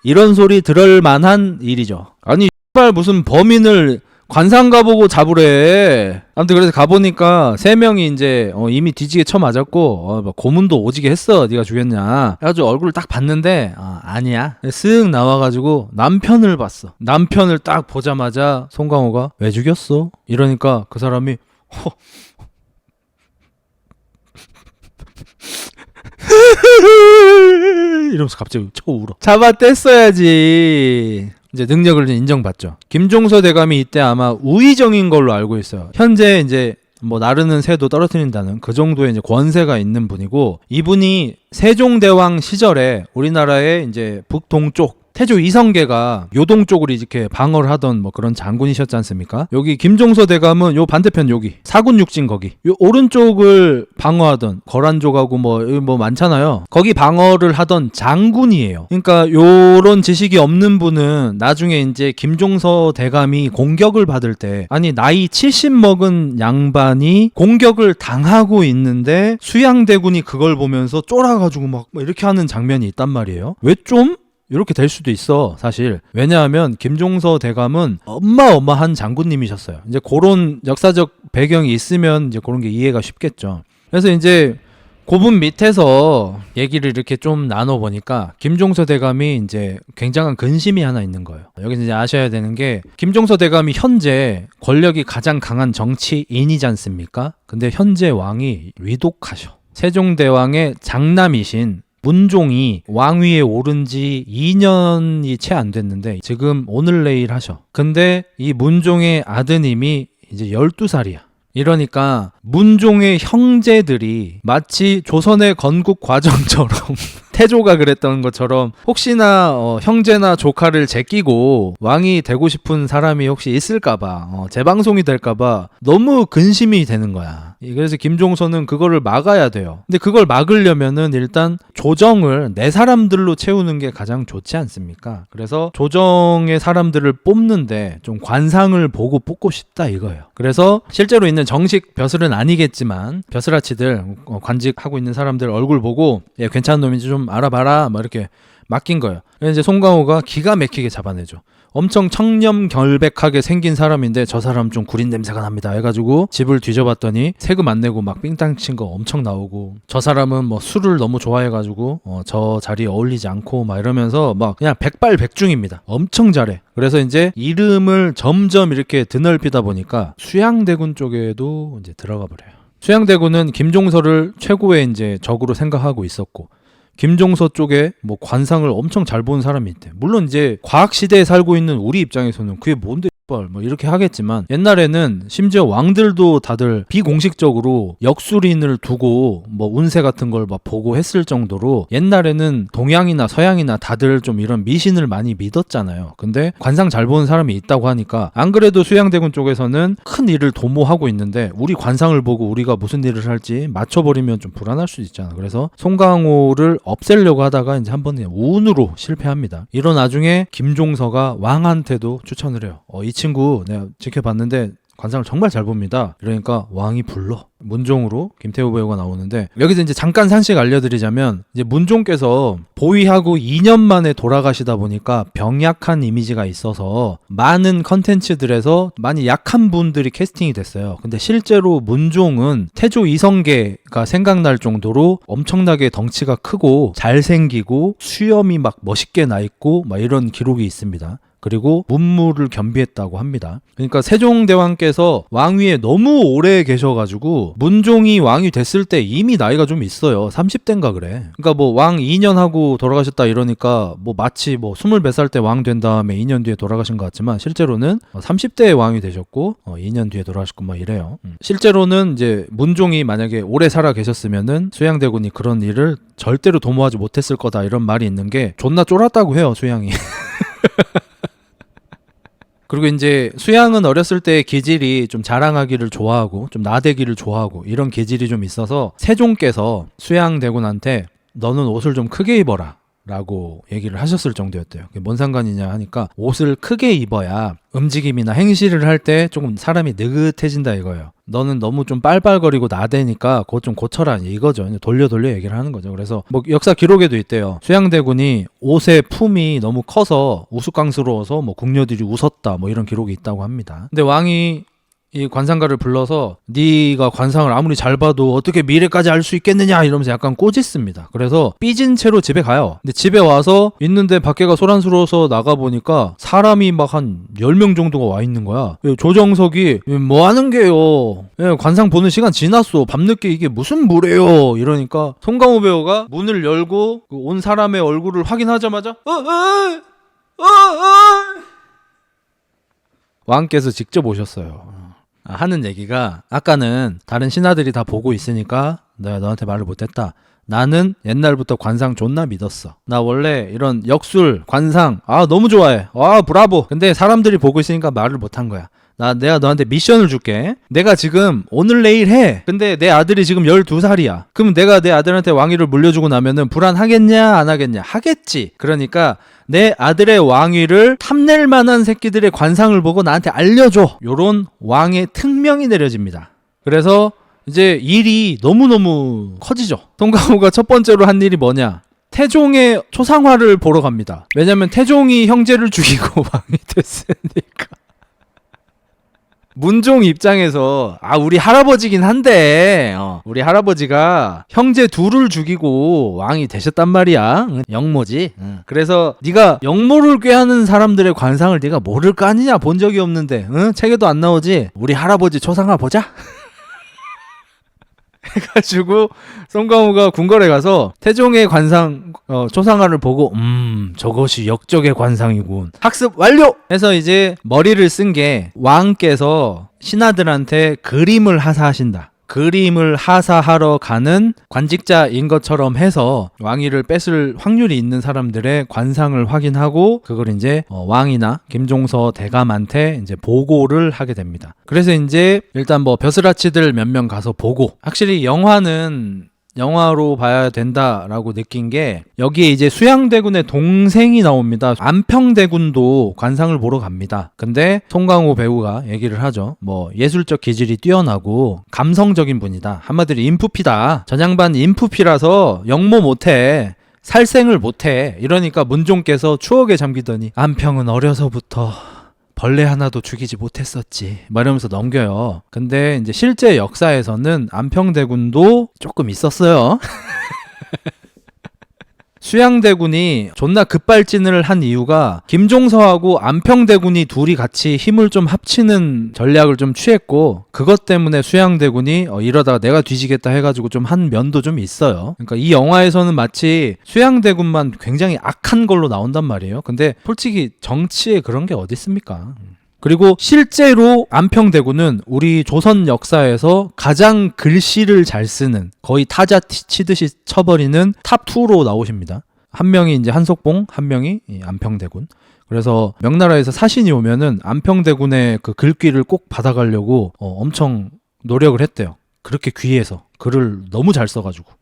이런 소리 들을 만한 일이죠. 아니 X발 무슨 범인을 관상가 보고 잡으래. 아무튼 그래서 가보니까 3명이 이제 이미 뒤지게 쳐맞았고 고문도 오지게 했어. 네가 죽였냐 해가지고 얼굴을 딱 봤는데 아니야. 쓱 나와가지고 남편을 봤어. 남편을 딱 보자마자 송강호가 왜 죽였어? 이러니까 그 사람이 이러면서 갑자기 쳐 울어. 잡아뗐어야지. 이제 능력을 인정받죠. 김종서 대감이 이때 아마 우의정인 걸로 알고 있어요. 현재 이제 뭐 나르는 새도 떨어뜨린다는 그 정도의 이제 권세가 있는 분이고, 이분이 세종대왕 시절에 우리나라의 이제 북동쪽 태조 이성계가 요동 쪽으로 이렇게 방어를 하던 뭐 그런 장군이셨지 않습니까? 여기 김종서 대감은 요 반대편 여기 사군육진 거기 요 오른쪽을 방어하던 거란족하고 뭐 많잖아요. 거기 방어를 하던 장군이에요. 그러니까 요런 지식이 없는 분은 나중에 이제 김종서 대감이 공격을 받을 때, 아니 나이 70 먹은 양반이 공격을 당하고 있는데 수양대군이 그걸 보면서 쫄아가지고 막 이렇게 하는 장면이 있단 말이에요. 왜 좀? 이렇게 될 수도 있어, 사실. 왜냐하면 김종서 대감은 어마어마한 장군님이셨어요. 이제 그런 역사적 배경이 있으면 이제 그런 게 이해가 쉽겠죠. 그래서 이제 고분 밑에서 얘기를 이렇게 좀 나눠보니까 김종서 대감이 이제 굉장한 근심이 하나 있는 거예요. 여기서 이제 아셔야 되는 게, 김종서 대감이 현재 권력이 가장 강한 정치인이지 않습니까? 근데 현재 왕이 위독하셔. 세종대왕의 장남이신 문종이 왕위에 오른 지 2년이 채 안 됐는데 지금 오늘 내일 하셔. 근데 이 문종의 아드님이 이제 12살이야. 이러니까 문종의 형제들이 마치 조선의 건국 과정처럼 태조가 그랬던 것처럼 혹시나 형제나 조카를 제끼고 왕이 되고 싶은 사람이 혹시 있을까봐, 재방송이 될까봐 너무 근심이 되는 거야. 그래서 김종서는 그거를 막아야 돼요. 근데 그걸 막으려면은 일단 조정을 내 사람들로 채우는 게 가장 좋지 않습니까? 그래서 조정의 사람들을 뽑는데 좀 관상을 보고 뽑고 싶다 이거예요. 그래서 실제로 있는 정식 벼슬은 아니겠지만 벼슬아치들, 관직하고 있는 사람들 얼굴 보고 얘 괜찮은 놈인지 좀 알아봐라 막 이렇게 맡긴 거예요. 그래서 이제 송강호가 기가 막히게 잡아내죠. 엄청 청렴결백하게 생긴 사람인데 저 사람 좀 구린 냄새가 납니다 해가지고 집을 뒤져봤더니 세금 안 내고 막 삥땅 친 거 엄청 나오고, 저 사람은 뭐 술을 너무 좋아해가지고 저 자리에 어울리지 않고 막 이러면서 막 그냥 백발백중입니다. 엄청 잘해. 그래서 이제 이름을 점점 이렇게 드넓히다 보니까 수양대군 쪽에도 이제 들어가 버려요. 수양대군은 김종서를 최고의 이제 적으로 생각하고 있었고, 김종서 쪽에 뭐 관상을 엄청 잘 보는 사람이 있대. 물론 이제 과학 시대에 살고 있는 우리 입장에서는 그게 뭔데 뭐 이렇게 하겠지만, 옛날에는 심지어 왕들도 다들 비공식적으로 역술인을 두고 뭐 운세 같은 걸 막 보고 했을 정도로 옛날에는 동양이나 서양이나 다들 좀 이런 미신을 많이 믿었잖아요. 근데 관상 잘 보는 사람이 있다고 하니까, 안 그래도 수양대군 쪽에서는 큰 일을 도모하고 있는데 우리 관상을 보고 우리가 무슨 일을 할지 맞춰버리면 좀 불안할 수도 있잖아. 그래서 송강호를 없애려고 하다가 이제 한 번은 운으로 실패합니다. 이런 와중에 김종서가 왕한테도 추천을 해요. 이 친구 내가 지켜봤는데 관상을 정말 잘 봅니다. 이러니까 왕이 불러. 문종으로 김태우 배우가 나오는데, 여기서 이제 잠깐 산식 알려드리자면, 이제 문종께서 보위하고 2년 만에 돌아가시다 보니까 병약한 이미지가 있어서 많은 컨텐츠들에서 많이 약한 분들이 캐스팅이 됐어요. 근데 실제로 문종은 태조 이성계가 생각날 정도로 엄청나게 덩치가 크고 잘생기고 수염이 막 멋있게 나 있고 막 이런 기록이 있습니다. 그리고 문무를 겸비했다고 합니다. 그러니까 세종대왕께서 왕위에 너무 오래 계셔가지고 문종이 왕이 됐을 때 이미 나이가 좀 있어요. 30대인가 그래. 그러니까 뭐 왕 2년 하고 돌아가셨다 이러니까 뭐 마치 뭐 24살 때 왕 된 다음에 2년 뒤에 돌아가신 것 같지만, 실제로는 30대에 왕이 되셨고 2년 뒤에 돌아가셨고 막 이래요. 실제로는 이제 문종이 만약에 오래 살아 계셨으면은 수양대군이 그런 일을 절대로 도모하지 못했을 거다 이런 말이 있는 게, 존나 쫄았다고 해요, 수양이. 그리고 이제 수양은 어렸을 때 기질이 좀 자랑하기를 좋아하고 좀 나대기를 좋아하고 이런 기질이 좀 있어서 세종께서 수양대군한테 너는 옷을 좀 크게 입어라 라고 얘기를 하셨을 정도였대요. 그게 뭔 상관이냐 하니까, 옷을 크게 입어야 움직임이나 행실을 할 때 조금 사람이 느긋해진다 이거예요. 너는 너무 좀 빨빨거리고 나대니까 그것 좀 고쳐라 이거죠. 돌려 얘기를 하는 거죠. 그래서 뭐 역사 기록에도 있대요. 수양대군이 옷의 품이 너무 커서 우스꽝스러워서 뭐 궁녀들이 웃었다 뭐 이런 기록이 있다고 합니다. 근데 왕이 이 관상가를 불러서 네가 관상을 아무리 잘 봐도 어떻게 미래까지 알 수 있겠느냐 이러면서 약간 꼬집습니다. 그래서 삐진 채로 집에 가요. 근데 집에 와서 있는데 밖에가 소란스러워서 나가보니까 사람이 막 한 10명 정도가 와 있는 거야. 조정석이 뭐 하는 게요? 관상 보는 시간 지났어. 밤늦게 이게 무슨 무례요? 이러니까 송강호 배우가 문을 열고 온 사람의 얼굴을 확인하자마자 왕께서 직접 오셨어요. 하는 얘기가 아까는 다른 신하들이 다 보고 있으니까 내가 너한테 말을 못했다. 나는 옛날부터 관상 존나 믿었어. 나 원래 이런 역술, 관상 너무 좋아해. 브라보. 근데 사람들이 보고 있으니까 말을 못한 거야. 내가 너한테 미션을 줄게. 내가 지금 오늘 내일 해. 근데 내 아들이 지금 12살이야. 그럼 내가 내 아들한테 왕위를 물려주고 나면은 불안하겠냐 안 하겠냐? 하겠지. 그러니까 내 아들의 왕위를 탐낼 만한 새끼들의 관상을 보고 나한테 알려줘. 요런 왕의 특명이 내려집니다. 그래서 이제 일이 너무너무 커지죠. 송강호가 첫 번째로 한 일이 뭐냐? 태종의 초상화를 보러 갑니다. 왜냐면 태종이 형제를 죽이고 왕이 됐으니까. 문종 입장에서 우리 할아버지긴 한데 우리 할아버지가 형제 둘을 죽이고 왕이 되셨단 말이야. 영모지. 그래서 네가 영모를 꾀하는 사람들의 관상을 네가 모를 거 아니냐. 본 적이 없는데 책에도 안 나오지. 우리 할아버지 초상화 보자. 해가지고 송강호가 궁궐에 가서 태종의 관상 초상화를 보고 저것이 역적의 관상이군. 학습 완료! 해서 이제 머리를 쓴 게 왕께서 신하들한테 그림을 하사하신다. 그림을 하사하러 가는 관직자인 것처럼 해서 왕위를 뺏을 확률이 있는 사람들의 관상을 확인하고 그걸 이제 왕이나 김종서 대감한테 이제 보고를 하게 됩니다. 그래서 이제 일단 뭐 벼슬아치들 몇 명 가서 보고 확실히 영화는 영화로 봐야 된다라고 느낀 게 여기에 이제 수양대군의 동생이 나옵니다. 안평대군도 관상을 보러 갑니다. 근데 송강호 배우가 얘기를 하죠. 뭐 예술적 기질이 뛰어나고 감성적인 분이다. 한마디로 인프피다. 전양반 인프피라서 영모 못해. 살생을 못해. 이러니까 문종께서 추억에 잠기더니 안평은 어려서부터 벌레 하나도 죽이지 못했었지. 이러면서 넘겨요. 근데 이제 실제 역사에서는 안평대군도 조금 있었어요. 수양대군이 존나 급발진을 한 이유가 김종서하고 안평대군이 둘이 같이 힘을 좀 합치는 전략을 좀 취했고 그것 때문에 수양대군이 이러다가 내가 뒤지겠다 해가지고 좀 한 면도 좀 있어요. 그러니까 이 영화에서는 마치 수양대군만 굉장히 악한 걸로 나온단 말이에요. 근데 솔직히 정치에 그런 게 어디 있습니까? 그리고 실제로 안평대군은 우리 조선 역사에서 가장 글씨를 잘 쓰는 거의 타자 치듯이 쳐버리는 탑2로 나오십니다. 한 명이 이제 한석봉, 한 명이 안평대군. 그래서 명나라에서 사신이 오면은 안평대군의 그 글귀를 꼭 받아가려고 엄청 노력을 했대요. 그렇게 귀해서 글을 너무 잘 써가지고.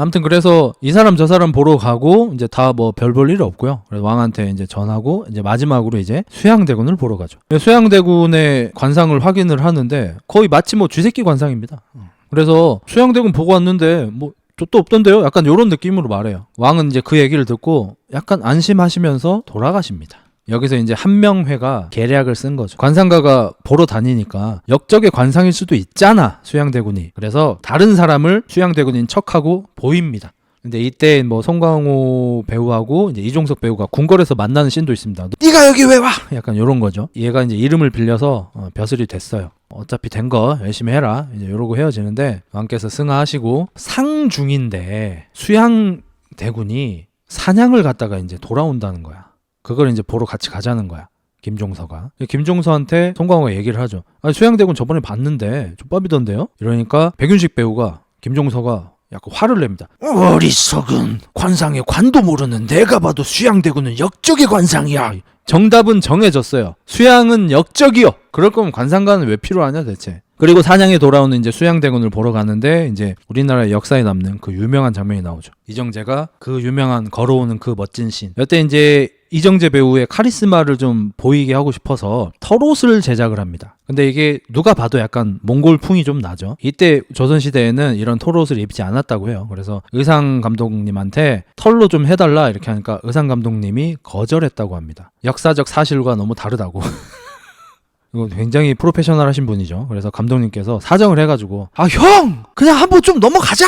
아무튼 그래서 이 사람 저 사람 보러 가고 이제 다 뭐 별 볼 일 없고요. 그래서 왕한테 이제 전하고 이제 마지막으로 이제 수양대군을 보러 가죠. 수양대군의 관상을 확인을 하는데 거의 마치 뭐 쥐새끼 관상입니다. 그래서 수양대군 보고 왔는데 뭐 족도 없던데요? 약간 이런 느낌으로 말해요. 왕은 이제 그 얘기를 듣고 약간 안심하시면서 돌아가십니다. 여기서 이제 한명회가 계략을 쓴 거죠. 관상가가 보러 다니니까 역적의 관상일 수도 있잖아, 수양대군이. 그래서 다른 사람을 수양대군인 척하고 보입니다. 근데 이때 뭐 송강호 배우하고 이제 이종석 배우가 궁궐에서 만나는 씬도 있습니다. 네가 여기 왜 와? 약간 이런 거죠. 얘가 이제 이름을 빌려서 벼슬이 됐어요. 어차피 된 거 열심히 해라. 이제 이러고 헤어지는데 왕께서 승하하시고 상중인데 수양대군이 사냥을 갔다가 이제 돌아온다는 거야. 그걸 이제 보러 같이 가자는 거야. 김종서가. 김종서한테 송강호가 얘기를 하죠. 수양대군 저번에 봤는데 족밥이던데요? 이러니까 백윤식 배우가 김종서가 약간 화를 냅니다. 어리석은 관상의 관도 모르는 내가 봐도 수양대군은 역적의 관상이야. 정답은 정해졌어요. 수양은 역적이요. 그럴 거면 관상가는 왜 필요하냐 대체. 그리고 사냥에 돌아오는 이제 수양대군을 보러 가는데 이제 우리나라의 역사에 남는 그 유명한 장면이 나오죠. 이정재가 그 유명한 걸어오는 그 멋진 씬. 이때 이제 이정재 배우의 카리스마를 좀 보이게 하고 싶어서 털옷을 제작을 합니다. 근데 이게 누가 봐도 약간 몽골풍이 좀 나죠. 이때 조선시대에는 이런 털옷을 입지 않았다고 해요. 그래서 의상 감독님한테 털로 좀 해달라 이렇게 하니까 의상 감독님이 거절했다고 합니다. 역사적 사실과 너무 다르다고. 이거 굉장히 프로페셔널 하신 분이죠. 그래서 감독님께서 사정을 해가지고 형! 그냥 한번 좀 넘어가자!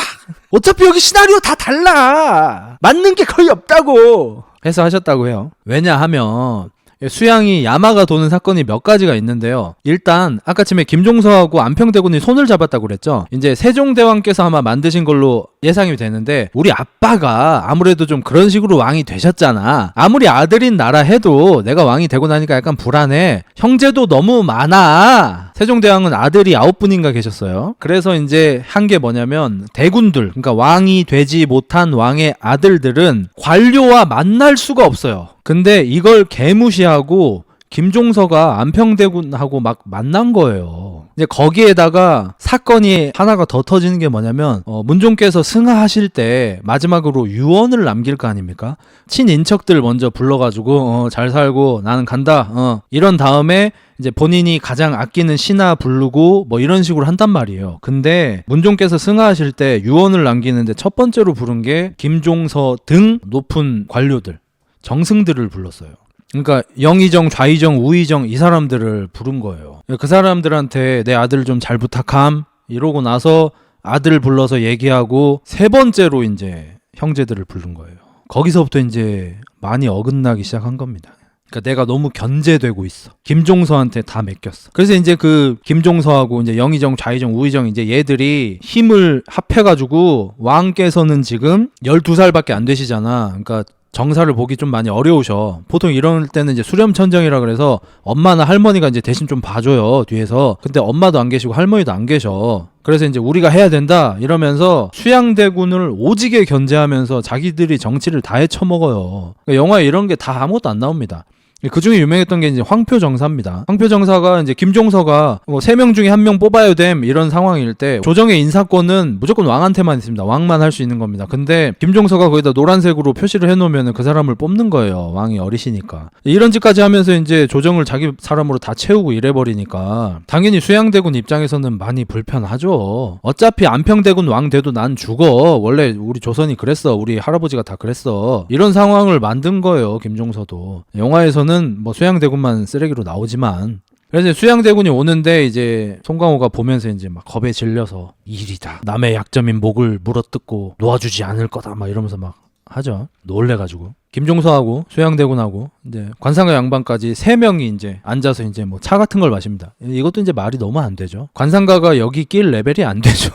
어차피 여기 시나리오 다 달라! 맞는 게 거의 없다고! 해서 하셨다고 해요. 왜냐하면 수양이 야마가 도는 사건이 몇 가지가 있는데요. 일단 아까 처음에 김종서하고 안평대군이 손을 잡았다고 그랬죠. 이제 세종대왕께서 아마 만드신 걸로 예상이 되는데 우리 아빠가 아무래도 좀 그런 식으로 왕이 되셨잖아. 아무리 아들인 나라 해도 내가 왕이 되고 나니까 약간 불안해. 형제도 너무 많아. 세종대왕은 아들이 9분인가 계셨어요. 그래서 이제 한 게 뭐냐면 대군들, 그러니까 왕이 되지 못한 왕의 아들들은 관료와 만날 수가 없어요. 근데 이걸 개무시하고 김종서가 안평대군하고 막 만난 거예요. 이제 거기에다가 사건이 하나가 더 터지는 게 뭐냐면 문종께서 승하하실 때 마지막으로 유언을 남길 거 아닙니까? 친인척들 먼저 불러가지고 잘 살고 나는 간다 이런 다음에 이제 본인이 가장 아끼는 신하 부르고 뭐 이런 식으로 한단 말이에요. 근데 문종께서 승하하실 때 유언을 남기는데 첫 번째로 부른 게 김종서 등 높은 관료들, 정승들을 불렀어요. 그러니까 영의정, 좌의정, 우의정 이 사람들을 부른 거예요. 그 사람들한테 내 아들 좀 잘 부탁함 이러고 나서 아들 불러서 얘기하고 세 번째로 이제 형제들을 부른 거예요. 거기서부터 이제 많이 어긋나기 시작한 겁니다. 그러니까 내가 너무 견제되고 있어. 김종서한테 다 맡겼어. 그래서 이제 그 김종서하고 이제 영의정, 좌의정, 우의정 이제 얘들이 힘을 합해가지고 왕께서는 지금 12살밖에 안 되시잖아. 그러니까 정사를 보기 좀 많이 어려우셔. 보통 이럴 때는 이제 수렴천정이라 그래서 엄마나 할머니가 이제 대신 좀 봐줘요, 뒤에서. 근데 엄마도 안 계시고 할머니도 안 계셔. 그래서 이제 우리가 해야 된다 이러면서 수양대군을 오지게 견제하면서 자기들이 정치를 다 헤쳐먹어요. 그러니까 영화에 이런 게 다 아무것도 안 나옵니다. 그 중에 유명했던 게 이제 황표정사입니다. 황표정사가 이제 김종서가 3명 중에 1명 뽑아야 됨 이런 상황일 때 조정의 인사권은 무조건 왕한테만 있습니다. 왕만 할 수 있는 겁니다. 근데 김종서가 거기다 노란색으로 표시를 해놓으면 그 사람을 뽑는 거예요. 왕이 어리시니까. 이런 짓까지 하면서 이제 조정을 자기 사람으로 다 채우고 이래버리니까 당연히 수양대군 입장에서는 많이 불편하죠. 어차피 안평대군 왕 돼도 난 죽어. 원래 우리 조선이 그랬어. 우리 할아버지가 다 그랬어. 이런 상황을 만든 거예요. 김종서도. 영화에서는 뭐 수양대군만 쓰레기로 나오지만 그래서 수양대군이 오는데 이제 송강호가 보면서 이제 막 겁에 질려서 일이다. 남의 약점인 목을 물어뜯고 놓아주지 않을 거다. 막 이러면서 막 하죠. 놀래가지고. 김종서하고 수양대군하고 이제 관상가 양반까지 3명이 이제 앉아서 이제 뭐 차 같은 걸 마십니다. 이것도 이제 말이 너무 안 되죠. 관상가가 여기 낄 레벨이 안 되죠.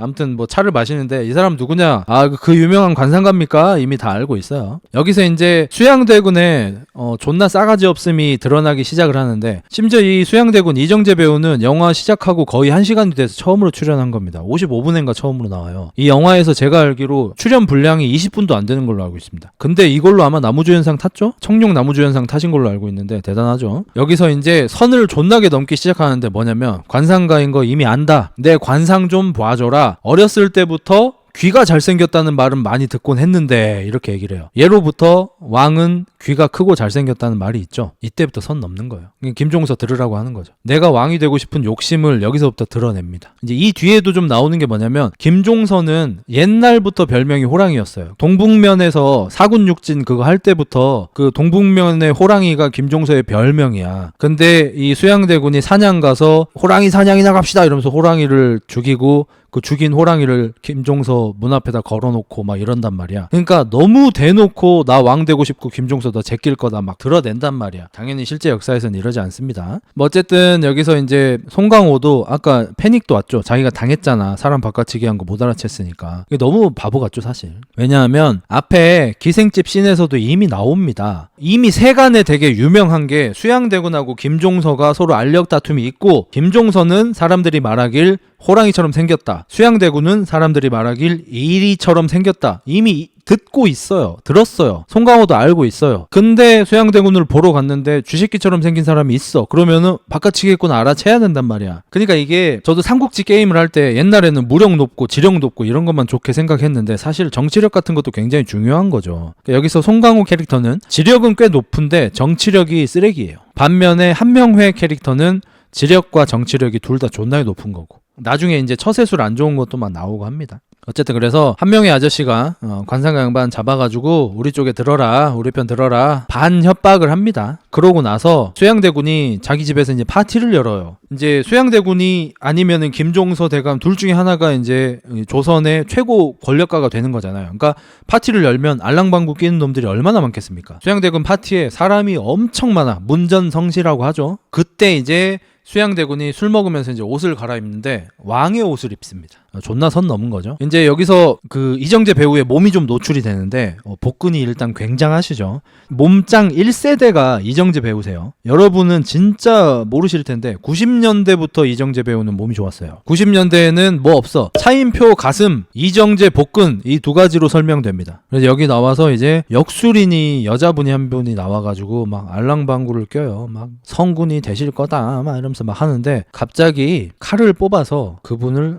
아무튼 뭐 차를 마시는데 이 사람 누구냐? 그 유명한 관상가입니까? 이미 다 알고 있어요. 여기서 이제 수양대군의 존나 싸가지 없음이 드러나기 시작을 하는데 심지어 이 수양대군 이정재 배우는 영화 시작하고 거의 1시간이 돼서 처음으로 출연한 겁니다. 55분인가 처음으로 나와요. 이 영화에서 제가 알기로 출연 분량이 20분도 안 되는 걸로 알고 있습니다. 근데 이걸로 아마 나무주연상 탔죠? 청룡 나무주연상 타신 걸로 알고 있는데 대단하죠. 여기서 이제 선을 존나게 넘기 시작하는데 뭐냐면 관상가인 거 이미 안다. 내 관상 좀 봐줘라. 어렸을 때부터 귀가 잘생겼다는 말은 많이 듣곤 했는데 이렇게 얘기를 해요. 예로부터 왕은 귀가 크고 잘생겼다는 말이 있죠. 이때부터 선 넘는 거예요. 김종서 들으라고 하는 거죠. 내가 왕이 되고 싶은 욕심을 여기서부터 드러냅니다. 이제 이 뒤에도 좀 나오는 게 뭐냐면 김종서는 옛날부터 별명이 호랑이였어요. 동북면에서 사군육진 그거 할 때부터 그 동북면의 호랑이가 김종서의 별명이야. 근데 이 수양대군이 사냥 가서 호랑이 사냥이나 갑시다 이러면서 호랑이를 죽이고 그 죽인 호랑이를 김종서 문 앞에다 걸어놓고 막 이런단 말이야. 그러니까 너무 대놓고 나 왕 되고 싶고 김종서 너 제낄 거다 막 드러낸단 말이야. 당연히 실제 역사에서는 이러지 않습니다. 뭐 어쨌든 여기서 이제 송강호도 아까 패닉도 왔죠. 자기가 당했잖아. 사람 바꿔치기 한 거 못 알아챘으니까. 이게 너무 바보 같죠 사실. 왜냐하면 앞에 기생집 씬에서도 이미 나옵니다. 이미 세간에 되게 유명한 게 수양대군하고 김종서가 서로 알력 다툼이 있고 김종서는 사람들이 말하길 호랑이처럼 생겼다. 수양대군은 사람들이 말하길 이리처럼 생겼다. 이미 듣고 있어요. 들었어요. 송강호도 알고 있어요. 근데 수양대군을 보러 갔는데 쥐새끼처럼 생긴 사람이 있어. 그러면은 바깥치겠구나 알아채야 된단 말이야. 그러니까 이게 저도 삼국지 게임을 할 때 옛날에는 무력 높고 지력 높고 이런 것만 좋게 생각했는데 사실 정치력 같은 것도 굉장히 중요한 거죠. 그러니까 여기서 송강호 캐릭터는 지력은 꽤 높은데 정치력이 쓰레기예요. 반면에 한명회 캐릭터는 지력과 정치력이 둘 다 존나게 높은 거고. 나중에 이제 처세술 안 좋은 것도 막 나오고 합니다. 어쨌든 그래서 한 명의 아저씨가 관상가 양반 잡아가지고 우리 쪽에 들어라, 우리 편 들어라 반협박을 합니다. 그러고 나서 수양대군이 자기 집에서 이제 파티를 열어요. 이제 수양대군이 아니면은 김종서 대감 둘 중에 하나가 이제 조선의 최고 권력가가 되는 거잖아요. 그러니까 파티를 열면 알랑방구 끼는 놈들이 얼마나 많겠습니까? 수양대군 파티에 사람이 엄청 많아. 문전성시라고 하죠. 그때 이제 수양대군이 술 먹으면서 이제 옷을 갈아입는데 왕의 옷을 입습니다. 존나 선 넘은 거죠. 이제 여기서 그 이정재 배우의 몸이 좀 노출이 되는데 복근이 일단 굉장하시죠. 몸짱 1세대가 이정재 배우세요. 여러분은 진짜 모르실 텐데 90년대부터 이정재 배우는 몸이 좋았어요. 90년대에는 뭐 없어. 차인표 가슴, 이정재 복근 이 두 가지로 설명됩니다. 그래서 여기 나와서 이제 역술인이 여자분이 한 분이 나와가지고 막 알랑방구를 껴요. 막 성군이 되실 거다 막 이러면서 막 하는데 갑자기 칼을 뽑아서 그분을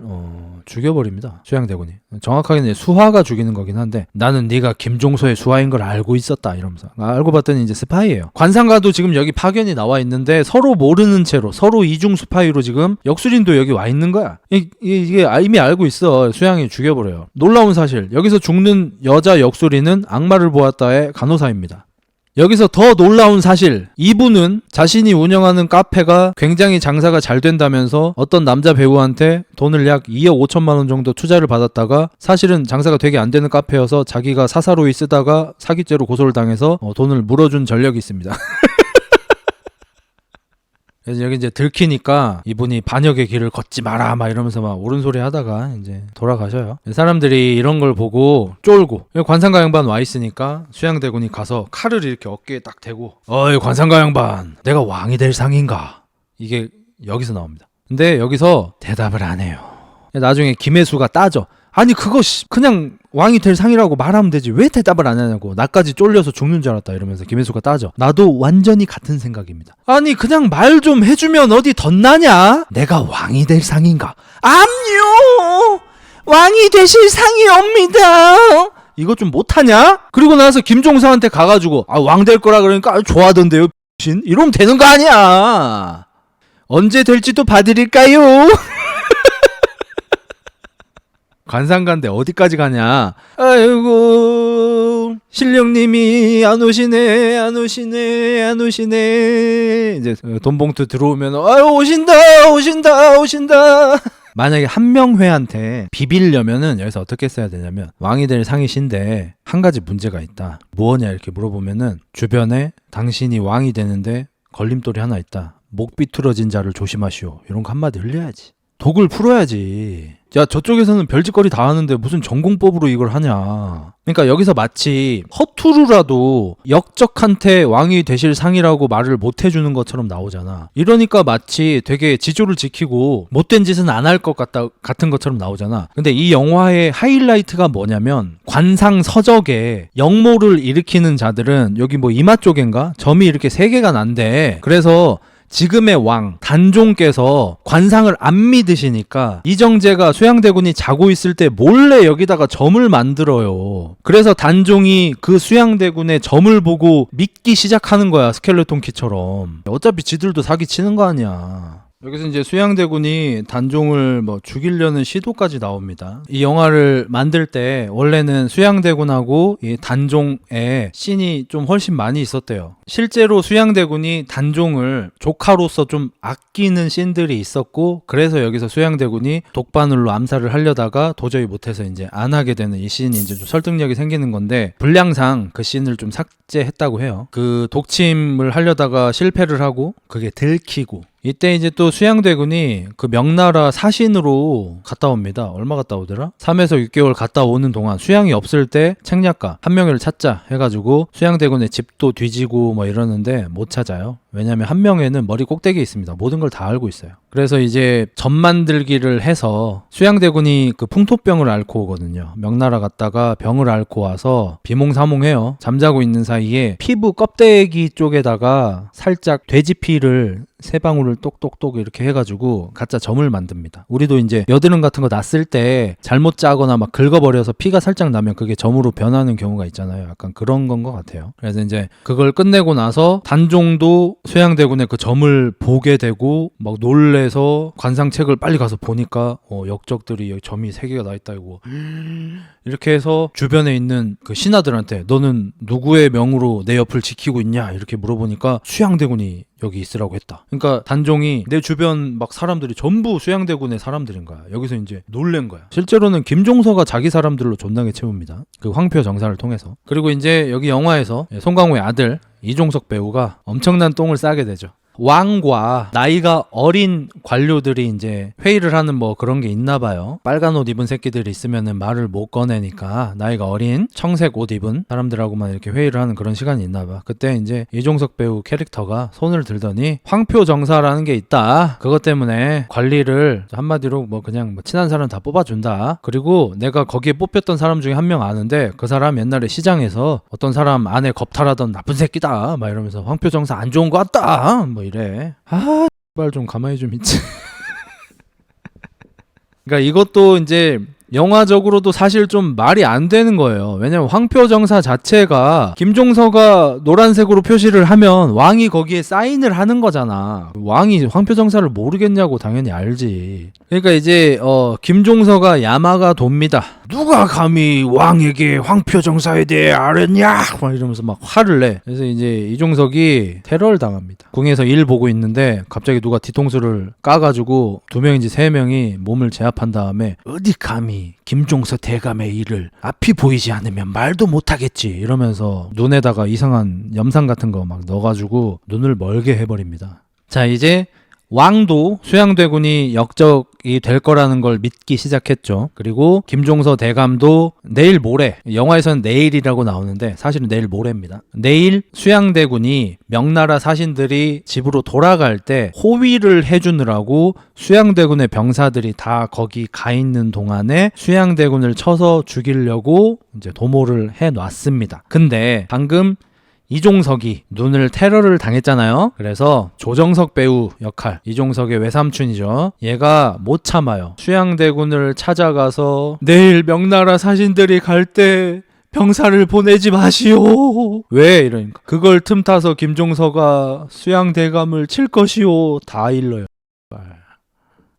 죽여버립니다. 수양대군이. 정확하게는 수하가 죽이는 거긴 한데 나는 네가 김종서의 수하인 걸 알고 있었다 이러면서 알고 봤더니 이제 스파이예요. 관상가도 지금 여기 파견이 나와 있는데 서로 모르는 채로 서로 이중 스파이로 지금 역술인도 여기 와 있는 거야. 이게 이미 알고 있어. 수양이 죽여버려요. 놀라운 사실 여기서 죽는 여자 역술인은 악마를 보았다의 간호사입니다. 여기서 더 놀라운 사실 이분은 자신이 운영하는 카페가 굉장히 장사가 잘 된다면서 어떤 남자 배우한테 돈을 약 2억 5천만 원 정도 투자를 받았다가 사실은 장사가 되게 안 되는 카페여서 자기가 사사로이 쓰다가 사기죄로 고소를 당해서 돈을 물어준 전력이 있습니다. 그래서 여기 이제 들키니까 이분이 반역의 길을 걷지 마라 막 이러면서 막 옳은 소리 하다가 이제 돌아가셔요. 사람들이 이런 걸 보고 쫄고 관상가 양반 와 있으니까 수양대군이 가서 칼을 이렇게 어깨에 딱 대고 어이 관상가 양반 내가 왕이 될 상인가 이게 여기서 나옵니다. 근데 여기서 대답을 안 해요. 나중에 김혜수가 따져. 아니 그거 그냥 왕이 될 상이라고 말하면 되지 왜 대답을 안 하냐고 나까지 쫄려서 죽는 줄 알았다 이러면서 김혜수가 따져. 나도 완전히 같은 생각입니다. 아니 그냥 말 좀 해주면 어디 덧나냐? 내가 왕이 될 상인가? 암요 왕이 되실 상이옵니다. 이거 좀 못하냐? 그리고 나서 김종서한테 가가지고 왕 될 거라 그러니까 좋아하던데요 이러면 되는 거 아니야. 언제 될지도 봐드릴까요? 관상가인데 어디까지 가냐. 아이고 신령님이 안 오시네 안 오시네 안 오시네. 이제 돈봉투 들어오면 아유 오신다. 만약에 한명회한테 비비려면은 여기서 어떻게 써야 되냐면 왕이 될 상이신데 한 가지 문제가 있다. 뭐냐 이렇게 물어보면은 주변에 당신이 왕이 되는데 걸림돌이 하나 있다. 목 비틀어진 자를 조심하시오. 이런 거 한마디 흘려야지. 독을 풀어야지. 야 저쪽에서는 별짓거리 다 하는데 무슨 전공법으로 이걸 하냐. 그러니까 여기서 마치 허투루라도 역적한테 왕이 되실 상이라고 말을 못 해주는 것처럼 나오잖아. 이러니까 마치 되게 지조를 지키고 못된 짓은 안 할 것 같은 것처럼 나오잖아. 근데 이 영화의 하이라이트가 뭐냐면 관상 서적에 역모를 일으키는 자들은 여기 뭐 이마 쪽인가 점이 이렇게 3개가 난대. 그래서 지금의 왕 단종께서 관상을 안 믿으시니까 이정재가 수양대군이 자고 있을 때 몰래 여기다가 점을 만들어요. 그래서 단종이 그 수양대군의 점을 보고 믿기 시작하는 거야. 스켈레톤 키처럼. 어차피 지들도 사기치는 거 아니야. 여기서 이제 수양대군이 단종을 뭐 죽이려는 시도까지 나옵니다. 이 영화를 만들 때 원래는 수양대군하고 이 단종의 씬이 좀 훨씬 많이 있었대요. 실제로 수양대군이 단종을 조카로서 좀 아끼는 씬들이 있었고 그래서 여기서 수양대군이 독바늘로 암살을 하려다가 도저히 못해서 이제 안 하게 되는 이 씬이 이제 좀 설득력이 생기는 건데 분량상 그 씬을 좀 삭제했다고 해요. 그 독침을 하려다가 실패를 하고 그게 들키고 이때 이제 또 수양대군이 그 명나라 사신으로 갔다 옵니다. 얼마 갔다 오더라? 3에서 6개월 갔다 오는 동안 수양이 없을 때 책략가 한명회를 찾자 해가지고 수양대군의 집도 뒤지고 뭐 이러는데 못 찾아요. 왜냐면 한명회는 머리 꼭대기에 있습니다. 모든 걸 다 알고 있어요. 그래서 이제 점 만들기를 해서 수양대군이 그 풍토병을 앓고 오거든요. 명나라 갔다가 병을 앓고 와서 비몽사몽해요. 잠자고 있는 사이에 피부 껍데기 쪽에다가 살짝 돼지피를 3방울을 똑똑똑 이렇게 해가지고 가짜 점을 만듭니다. 우리도 이제 여드름 같은 거 났을 때 잘못 짜거나 막 긁어버려서 피가 살짝 나면 그게 점으로 변하는 경우가 있잖아요. 약간 그런 건 것 같아요. 그래서 이제 그걸 끝내고 나서 단종도 수양대군의 그 점을 보게 되고 막 놀래서 관상책을 빨리 가서 보니까 역적들이 여기 점이 3개가 나 있다 이거 이렇게 해서 주변에 있는 그 신하들한테 너는 누구의 명으로 내 옆을 지키고 있냐 이렇게 물어보니까 수양대군이 여기 있으라고 했다. 그러니까 단종이 내 주변 막 사람들이 전부 수양대군의 사람들인 거야. 여기서 이제 놀란 거야. 실제로는 김종서가 자기 사람들로 존나게 채웁니다. 그 황표 정사를 통해서. 그리고 이제 여기 영화에서 송강호의 아들 이종석 배우가 엄청난 똥을 싸게 되죠. 왕과 나이가 어린 관료들이 이제 회의를 하는 뭐 그런 게 있나 봐요. 빨간 옷 입은 새끼들이 있으면은 말을 못 꺼내니까 나이가 어린 청색 옷 입은 사람들하고만 이렇게 회의를 하는 그런 시간이 있나 봐. 그때 이제 이종석 배우 캐릭터가 손을 들더니 황표정사라는 게 있다. 그것 때문에 관리를 한마디로 뭐 그냥 뭐 친한 사람 다 뽑아준다. 그리고 내가 거기에 뽑혔던 사람 중에 한 명 아는데 그 사람 옛날에 시장에서 어떤 사람 안에 겁탈하던 나쁜 새끼다. 막 이러면서 황표정사 안 좋은 거 같다. 뭐 이래. 아, 발 좀 가만히 좀 있지. 그러니까 이것도 이제 영화적으로도 사실 좀 말이 안 되는 거예요. 왜냐면 황표정사 자체가 김종서가 노란색으로 표시를 하면 왕이 거기에 사인을 하는 거잖아. 왕이 황표정사를 모르겠냐고 당연히 알지. 그러니까 이제 김종서가 야마가 돕니다. 누가 감히 왕에게 황표정사에 대해 알았냐? 막 이러면서 막 화를 내. 그래서 이제 이종석이 테러를 당합니다. 궁에서 일 보고 있는데 갑자기 누가 뒤통수를 까가지고 2명인지 3명이 몸을 제압한 다음에 어디 감히 김종서 대감의 일을 앞이 보이지 않으면 말도 못하겠지 이러면서 눈에다가 이상한 염산 같은 거 막 넣어가지고 눈을 멀게 해버립니다. 자, 이제 왕도 수양대군이 역적이 될 거라는 걸 믿기 시작했죠. 그리고 김종서 대감도 내일 모레, 영화에서는 내일이라고 나오는데 사실은 내일 모레입니다. 내일 수양대군이 명나라 사신들이 집으로 돌아갈 때 호위를 해주느라고 수양대군의 병사들이 다 거기 가 있는 동안에 수양대군을 쳐서 죽이려고 이제 도모를 해놨습니다. 근데 방금 이종석이 눈을 테러를 당했잖아요. 그래서 조정석 배우 역할, 이종석의 외삼촌이죠. 얘가 못 참아요. 수양대군을 찾아가서 내일 명나라 사신들이 갈 때 병사를 보내지 마시오. 왜? 이러니까 그걸 틈타서 김종서가 수양대감을 칠 것이오. 다 일러요.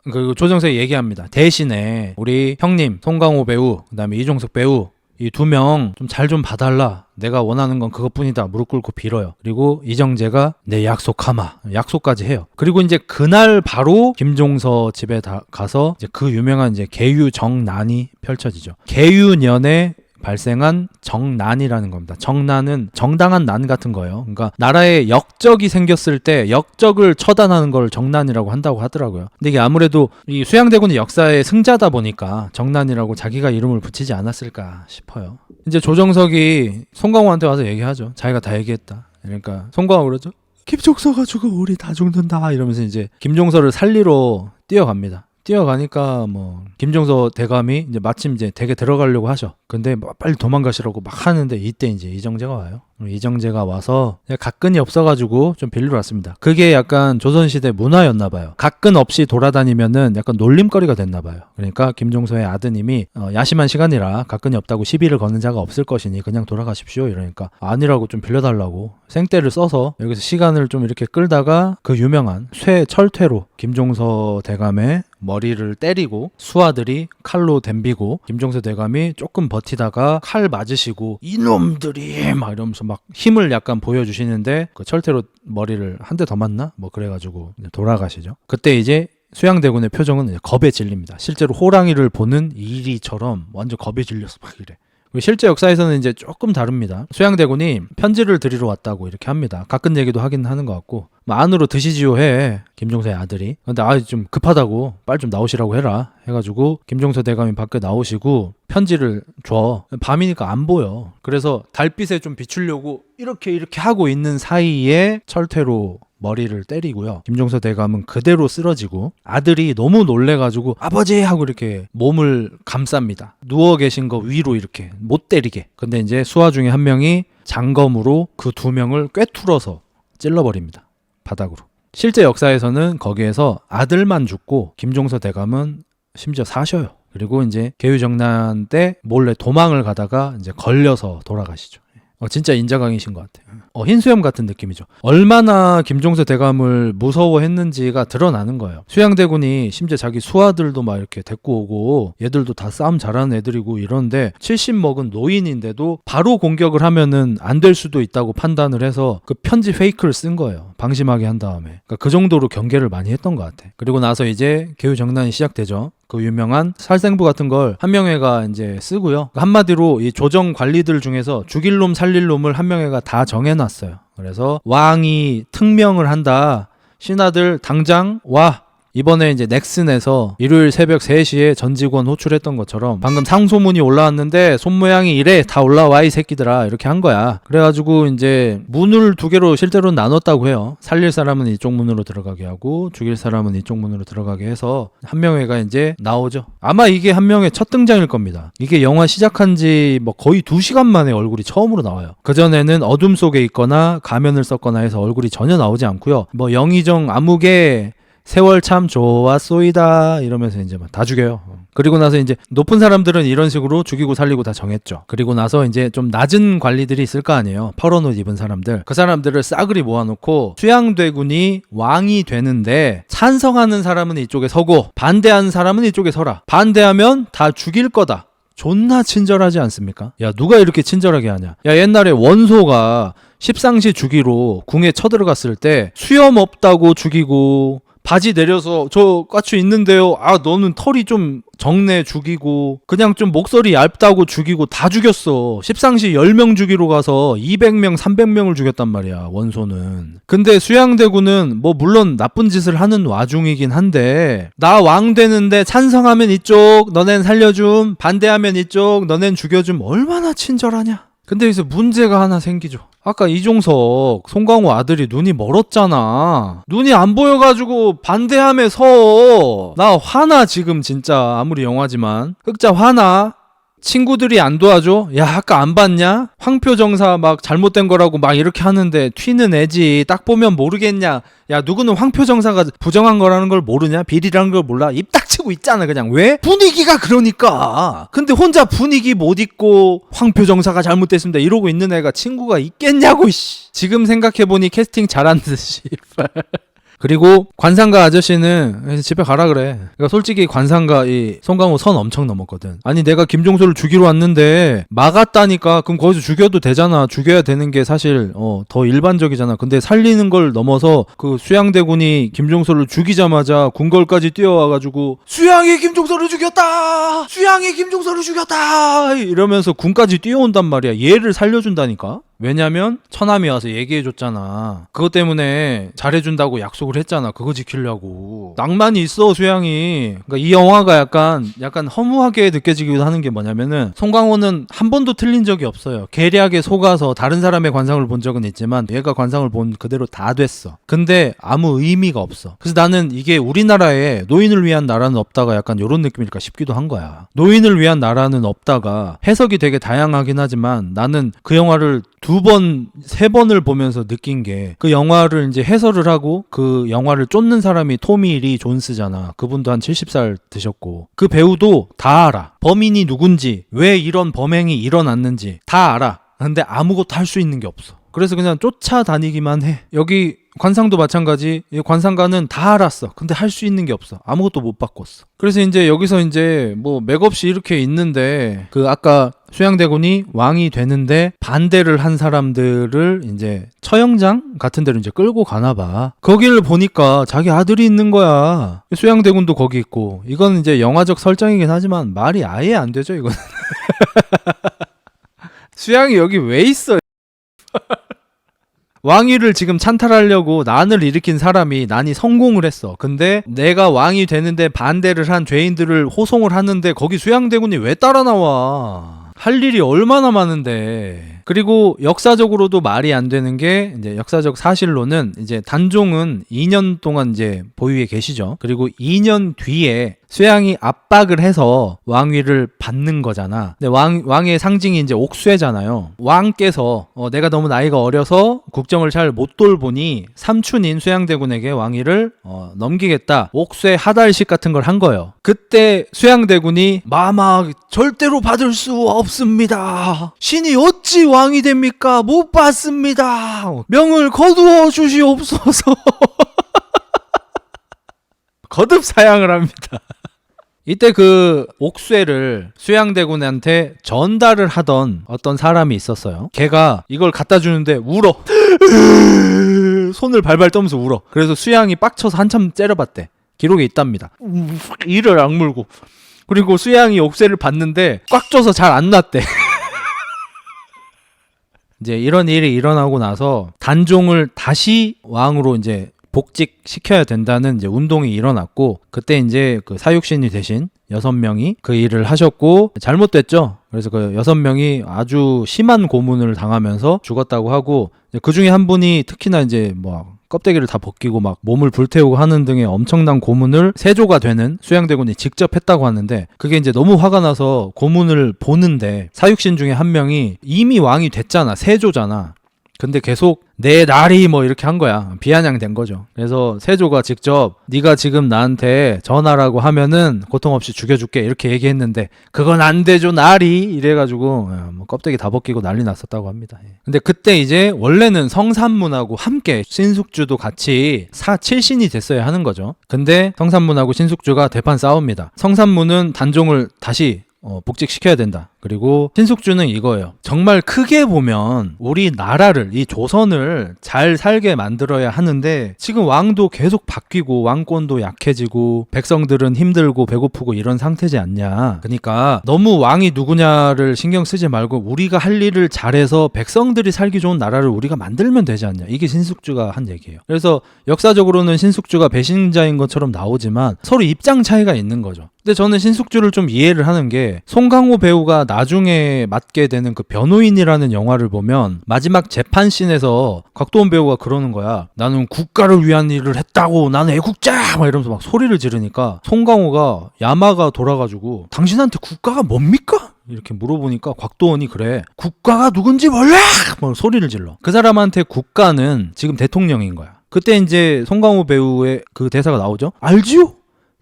그리고 조정석이 얘기합니다. 대신에 우리 형님 송강호 배우, 그다음에 이종석 배우 이 2명 좀 잘 좀 봐달라. 내가 원하는 건 그것뿐이다. 무릎 꿇고 빌어요. 그리고 이정재가 내 약속하마. 약속까지 해요. 그리고 이제 그날 바로 김종서 집에 가서 이제 그 유명한 이제 계유정난이 펼쳐지죠. 계유년에 발생한 정난이라는 겁니다. 정난은 정당한 난 같은 거예요. 그러니까 나라에 역적이 생겼을 때 역적을 처단하는 걸 정난이라고 한다고 하더라고요. 근데 이게 아무래도 이 수양대군의 역사의 승자다 보니까 정난이라고 자기가 이름을 붙이지 않았을까 싶어요. 이제 조정석이 송강호한테 와서 얘기하죠. 자기가 다 얘기했다. 그러니까 송강호 그러죠. 김종서가 죽으면 우리 다 죽는다. 이러면서 이제 김종서를 살리러 뛰어갑니다. 뛰어가니까 뭐 김종서 대감이 이제 마침 이제 댁에 들어가려고 하셔. 근데 뭐 빨리 도망가시라고 막 하는데 이때 이제 이정재가 와요. 이정재가 와서 각근이 없어가지고 좀 빌리러 왔습니다. 그게 약간 조선시대 문화였나 봐요. 각근 없이 돌아다니면은 약간 놀림거리가 됐나 봐요. 그러니까 김종서의 아드님이 야심한 시간이라 각근이 없다고 시비를 거는 자가 없을 것이니 그냥 돌아가십시오. 이러니까 아니라고 좀 빌려달라고 생떼를 써서 여기서 시간을 좀 이렇게 끌다가 그 유명한 철퇴로 김종서 대감의 머리를 때리고 수하들이 칼로 댐비고 김종서 대감이 조금 버티다가 칼 맞으시고 이놈들이 막 이러면서 막 힘을 약간 보여주시는데 그 철퇴로 머리를 한 대 더 맞나? 뭐 그래가지고 돌아가시죠. 그때 이제 수양대군의 표정은 이제 겁에 질립니다. 실제로 호랑이를 보는 이리처럼 완전 겁에 질려서 막 이래. 실제 역사에서는 이제 조금 다릅니다. 수양대군이 편지를 드리러 왔다고 이렇게 합니다. 가끔 얘기도 하긴 하는 것 같고 뭐 안으로 드시지요 해 김종서의 아들이. 근데 좀 급하다고 빨리 좀 나오시라고 해라 해가지고 김종서 대감이 밖에 나오시고 편지를 줘. 밤이니까 안 보여. 그래서 달빛에 좀 비추려고 이렇게 하고 있는 사이에 철퇴로 머리를 때리고요. 김종서 대감은 그대로 쓰러지고 아들이 너무 놀래가지고 아버지 하고 이렇게 몸을 감쌉니다. 누워 계신 거 위로 이렇게 못 때리게. 근데 이제 수하 중에 한 명이 장검으로 그 2명을 꿰뚫어서 찔러버립니다. 바닥으로. 실제 역사에서는 거기에서 아들만 죽고 김종서 대감은 심지어 사셔요. 그리고 이제 계유정난 때 몰래 도망을 가다가 이제 걸려서 돌아가시죠. 진짜 인자강이신 것 같아요. 흰수염 같은 느낌이죠. 얼마나 김종서 대감을 무서워했는지가 드러나는 거예요. 수양대군이 심지어 자기 수하들도 막 이렇게 데리고 오고 얘들도 다 싸움 잘하는 애들이고 이런데 70 먹은 노인인데도 바로 공격을 하면은 안 될 수도 있다고 판단을 해서 그 편지 페이크를 쓴 거예요. 방심하게 한 다음에. 그러니까 그 정도로 경계를 많이 했던 것 같아. 그리고 나서 이제 계유정난이 시작되죠. 그 유명한 살생부 같은 걸 한명회가 이제 쓰고요. 한마디로 이 조정 관리들 중에서 죽일 놈 살릴 놈을 한명회가 다 정해놨어요. 그래서 왕이 특명을 한다. 신하들 당장 와. 이번에 이제 넥슨에서 일요일 새벽 3시에 전 직원 호출했던 것처럼 방금 상소문이 올라왔는데 손 모양이 이래, 다 올라와 이 새끼들아, 이렇게 한 거야. 그래가지고 이제 문을 2개로 실제로 나눴다고 해요. 살릴 사람은 이쪽 문으로 들어가게 하고 죽일 사람은 이쪽 문으로 들어가게 해서 한 명회가 이제 나오죠. 아마 이게 한 명의 첫 등장일 겁니다. 이게 영화 시작한 지 뭐 거의 2시간 만에 얼굴이 처음으로 나와요. 그전에는 어둠 속에 있거나 가면을 썼거나 해서 얼굴이 전혀 나오지 않고요. 뭐 영의정 아무개 세월 참 좋았소이다 이러면서 이제 막 다 죽여요. 그리고 나서 이제 높은 사람들은 이런 식으로 죽이고 살리고 다 정했죠. 그리고 나서 이제 좀 낮은 관리들이 있을 거 아니에요. 파란 옷 입은 사람들. 그 사람들을 싸그리 모아놓고 수양대군이 왕이 되는데 찬성하는 사람은 이쪽에 서고 반대하는 사람은 이쪽에 서라. 반대하면 다 죽일 거다. 존나 친절하지 않습니까? 야, 누가 이렇게 친절하게 하냐? 야, 옛날에 원소가 십상시 주기로 궁에 쳐들어갔을 때 수염 없다고 죽이고 바지 내려서 저 까추 있는데요. 아, 너는 털이 좀 적네 죽이고 그냥 좀 목소리 얇다고 죽이고 다 죽였어. 십상시 10명 죽이러 가서 200명 300명을 죽였단 말이야, 원소는. 근데 수양대군은 뭐 물론 나쁜 짓을 하는 와중이긴 한데 나 왕 되는데 찬성하면 이쪽 너넨 살려줌, 반대하면 이쪽 너넨 죽여줌. 얼마나 친절하냐. 근데 여기서 문제가 하나 생기죠. 아까 이종석, 송강호 아들이 눈이 멀었잖아. 눈이 안 보여가지고 반대함에 서. 나 화나 지금 진짜. 아무리 영화지만. 흑자 화나. 친구들이 안 도와줘? 야, 아까 안 봤냐? 황표정사 막 잘못된 거라고 막 이렇게 하는데 튀는 애지. 딱 보면 모르겠냐? 야, 누구는 황표정사가 부정한 거라는 걸 모르냐? 비리라는 걸 몰라? 입 딱 치고 있잖아 그냥. 왜? 분위기가 그러니까. 근데 혼자 분위기 못 잊고 황표정사가 잘못됐습니다 이러고 있는 애가 친구가 있겠냐고. 씨. 지금 생각해보니 캐스팅 잘한 듯이. 그리고 관상가 아저씨는 집에 가라 그래. 그러니까 솔직히 관상가 이 송강호 선 엄청 넘었거든. 아니 내가 김종서를 죽이러 왔는데 막았다니까. 그럼 거기서 죽여도 되잖아. 죽여야 되는 게 사실 더 일반적이잖아. 근데 살리는 걸 넘어서 그 수양대군이 김종서를 죽이자마자 궁궐까지 뛰어와가지고 수양이 김종서를 죽였다. 수양이 김종서를 죽였다. 이러면서 궁까지 뛰어온단 말이야. 얘를 살려준다니까. 왜냐면 처남이 와서 얘기해줬잖아. 그것 때문에 잘해준다고 약속을 했잖아. 그거 지키려고. 낭만이 있어 수양이. 그러니까 이 영화가 약간 허무하게 느껴지기도 하는 게 뭐냐면은 송강호는 한 번도 틀린 적이 없어요. 계략에 속아서 다른 사람의 관상을 본 적은 있지만 얘가 관상을 본 그대로 다 됐어. 근데 아무 의미가 없어. 그래서 나는 이게 우리나라에 노인을 위한 나라는 없다가 약간 이런 느낌일까 싶기도 한 거야. 노인을 위한 나라는 없다가 해석이 되게 다양하긴 하지만 나는 그 영화를 2번, 3번을 보면서 느낀 게 그 영화를 이제 해설을 하고 그 영화를 쫓는 사람이 토미 리 존스잖아. 그분도 한 70살 드셨고 그 배우도 다 알아. 범인이 누군지, 왜 이런 범행이 일어났는지 다 알아. 근데 아무것도 할 수 있는 게 없어. 그래서 그냥 쫓아다니기만 해. 여기 관상도 마찬가지. 관상가는 다 알았어. 근데 할 수 있는 게 없어. 아무것도 못 바꿨어. 그래서 이제 여기서 이제 뭐 맥없이 이렇게 있는데 그 아까 수양대군이 왕이 되는데 반대를 한 사람들을 이제 처형장 같은 데로 이제 끌고 가나 봐. 거기를 보니까 자기 아들이 있는 거야. 수양대군도 거기 있고. 이건 이제 영화적 설정이긴 하지만 말이 아예 안 되죠, 이건. 수양이 여기 왜 있어? 왕위를 지금 찬탈하려고 난을 일으킨 사람이 난이 성공을 했어. 근데 내가 왕이 되는데 반대를 한 죄인들을 호송을 하는데 거기 수양대군이 왜 따라 나와? 할 일이 얼마나 많은데. 그리고 역사적으로도 말이 안 되는 게 이제 역사적 사실로는 이제 단종은 2년 동안 이제 보위에 계시죠. 그리고 2년 뒤에 수양이 압박을 해서 왕위를 받는 거잖아. 근데 왕의 상징이 이제 옥쇠잖아요. 왕께서 내가 너무 나이가 어려서 국정을 잘 못 돌보니 삼촌인 수양대군에게 왕위를 넘기겠다. 옥쇠 하달식 같은 걸 한 거예요. 그때 수양대군이 마마 절대로 받을 수 없습니다. 신이 어찌 왕이 됩니까? 못 받습니다. 명을 거두어 주시옵소서. 거듭 사양을 합니다. 이때 그 옥쇠를 수양대군한테 전달을 하던 어떤 사람이 있었어요. 걔가 이걸 갖다 주는데 울어. 손을 발발 떠면서 울어. 그래서 수양이 빡쳐서 한참 째려봤대. 기록에 있답니다. 이를 악물고. 그리고 수양이 옥쇠를 받는데 꽉 쪄서 잘 안 놨대. 이제 이런 일이 일어나고 나서 단종을 다시 왕으로 이제 복직시켜야 된다는 이제 운동이 일어났고, 그때 이제 그 사육신이 대신 6명이 그 일을 하셨고, 잘못됐죠. 그래서 그 6명이 아주 심한 고문을 당하면서 죽었다고 하고, 그 중에 한 분이 특히나 이제 뭐 껍데기를 다 벗기고 막 몸을 불태우고 하는 등의 엄청난 고문을 세조가 되는 수양대군이 직접 했다고 하는데, 그게 이제 너무 화가 나서 고문을 보는데 사육신 중에 한 명이 이미 왕이 됐잖아, 세조잖아. 근데 계속 내 날이 뭐 이렇게 한 거야. 비아냥된 거죠. 그래서 세조가 직접 네가 지금 나한테 전하라고 하면은 고통 없이 죽여줄게 이렇게 얘기했는데, 그건 안 되죠 날이, 이래가지고 뭐 껍데기 다 벗기고 난리 났었다고 합니다. 근데 그때 이제 원래는 성산문하고 함께 신숙주도 같이 칠신이 됐어야 하는 거죠. 근데 성산문하고 신숙주가 대판 싸웁니다. 성산문은 단종을 다시 복직시켜야 된다. 그리고 신숙주는 이거예요. 정말 크게 보면 우리나라를, 이 조선을 잘 살게 만들어야 하는데 지금 왕도 계속 바뀌고 왕권도 약해지고 백성들은 힘들고 배고프고 이런 상태지 않냐. 그러니까 너무 왕이 누구냐를 신경 쓰지 말고 우리가 할 일을 잘해서 백성들이 살기 좋은 나라를 우리가 만들면 되지 않냐. 이게 신숙주가 한 얘기예요. 그래서 역사적으로는 신숙주가 배신자인 것처럼 나오지만 서로 입장 차이가 있는 거죠. 근데 저는 신숙주를 좀 이해를 하는 게, 송강호 배우가 나중에 맡게 되는 그 변호인이라는 영화를 보면 마지막 재판씬에서 곽도원 배우가 그러는 거야. 나는 국가를 위한 일을 했다고, 나는 애국자! 막 이러면서 막 소리를 지르니까 송강호가 야마가 돌아가지고 당신한테 국가가 뭡니까? 이렇게 물어보니까 곽도원이 그래. 국가가 누군지 몰라! 막 소리를 질러. 그 사람한테 국가는 지금 대통령인 거야. 그때 이제 송강호 배우의 그 대사가 나오죠. 알지요?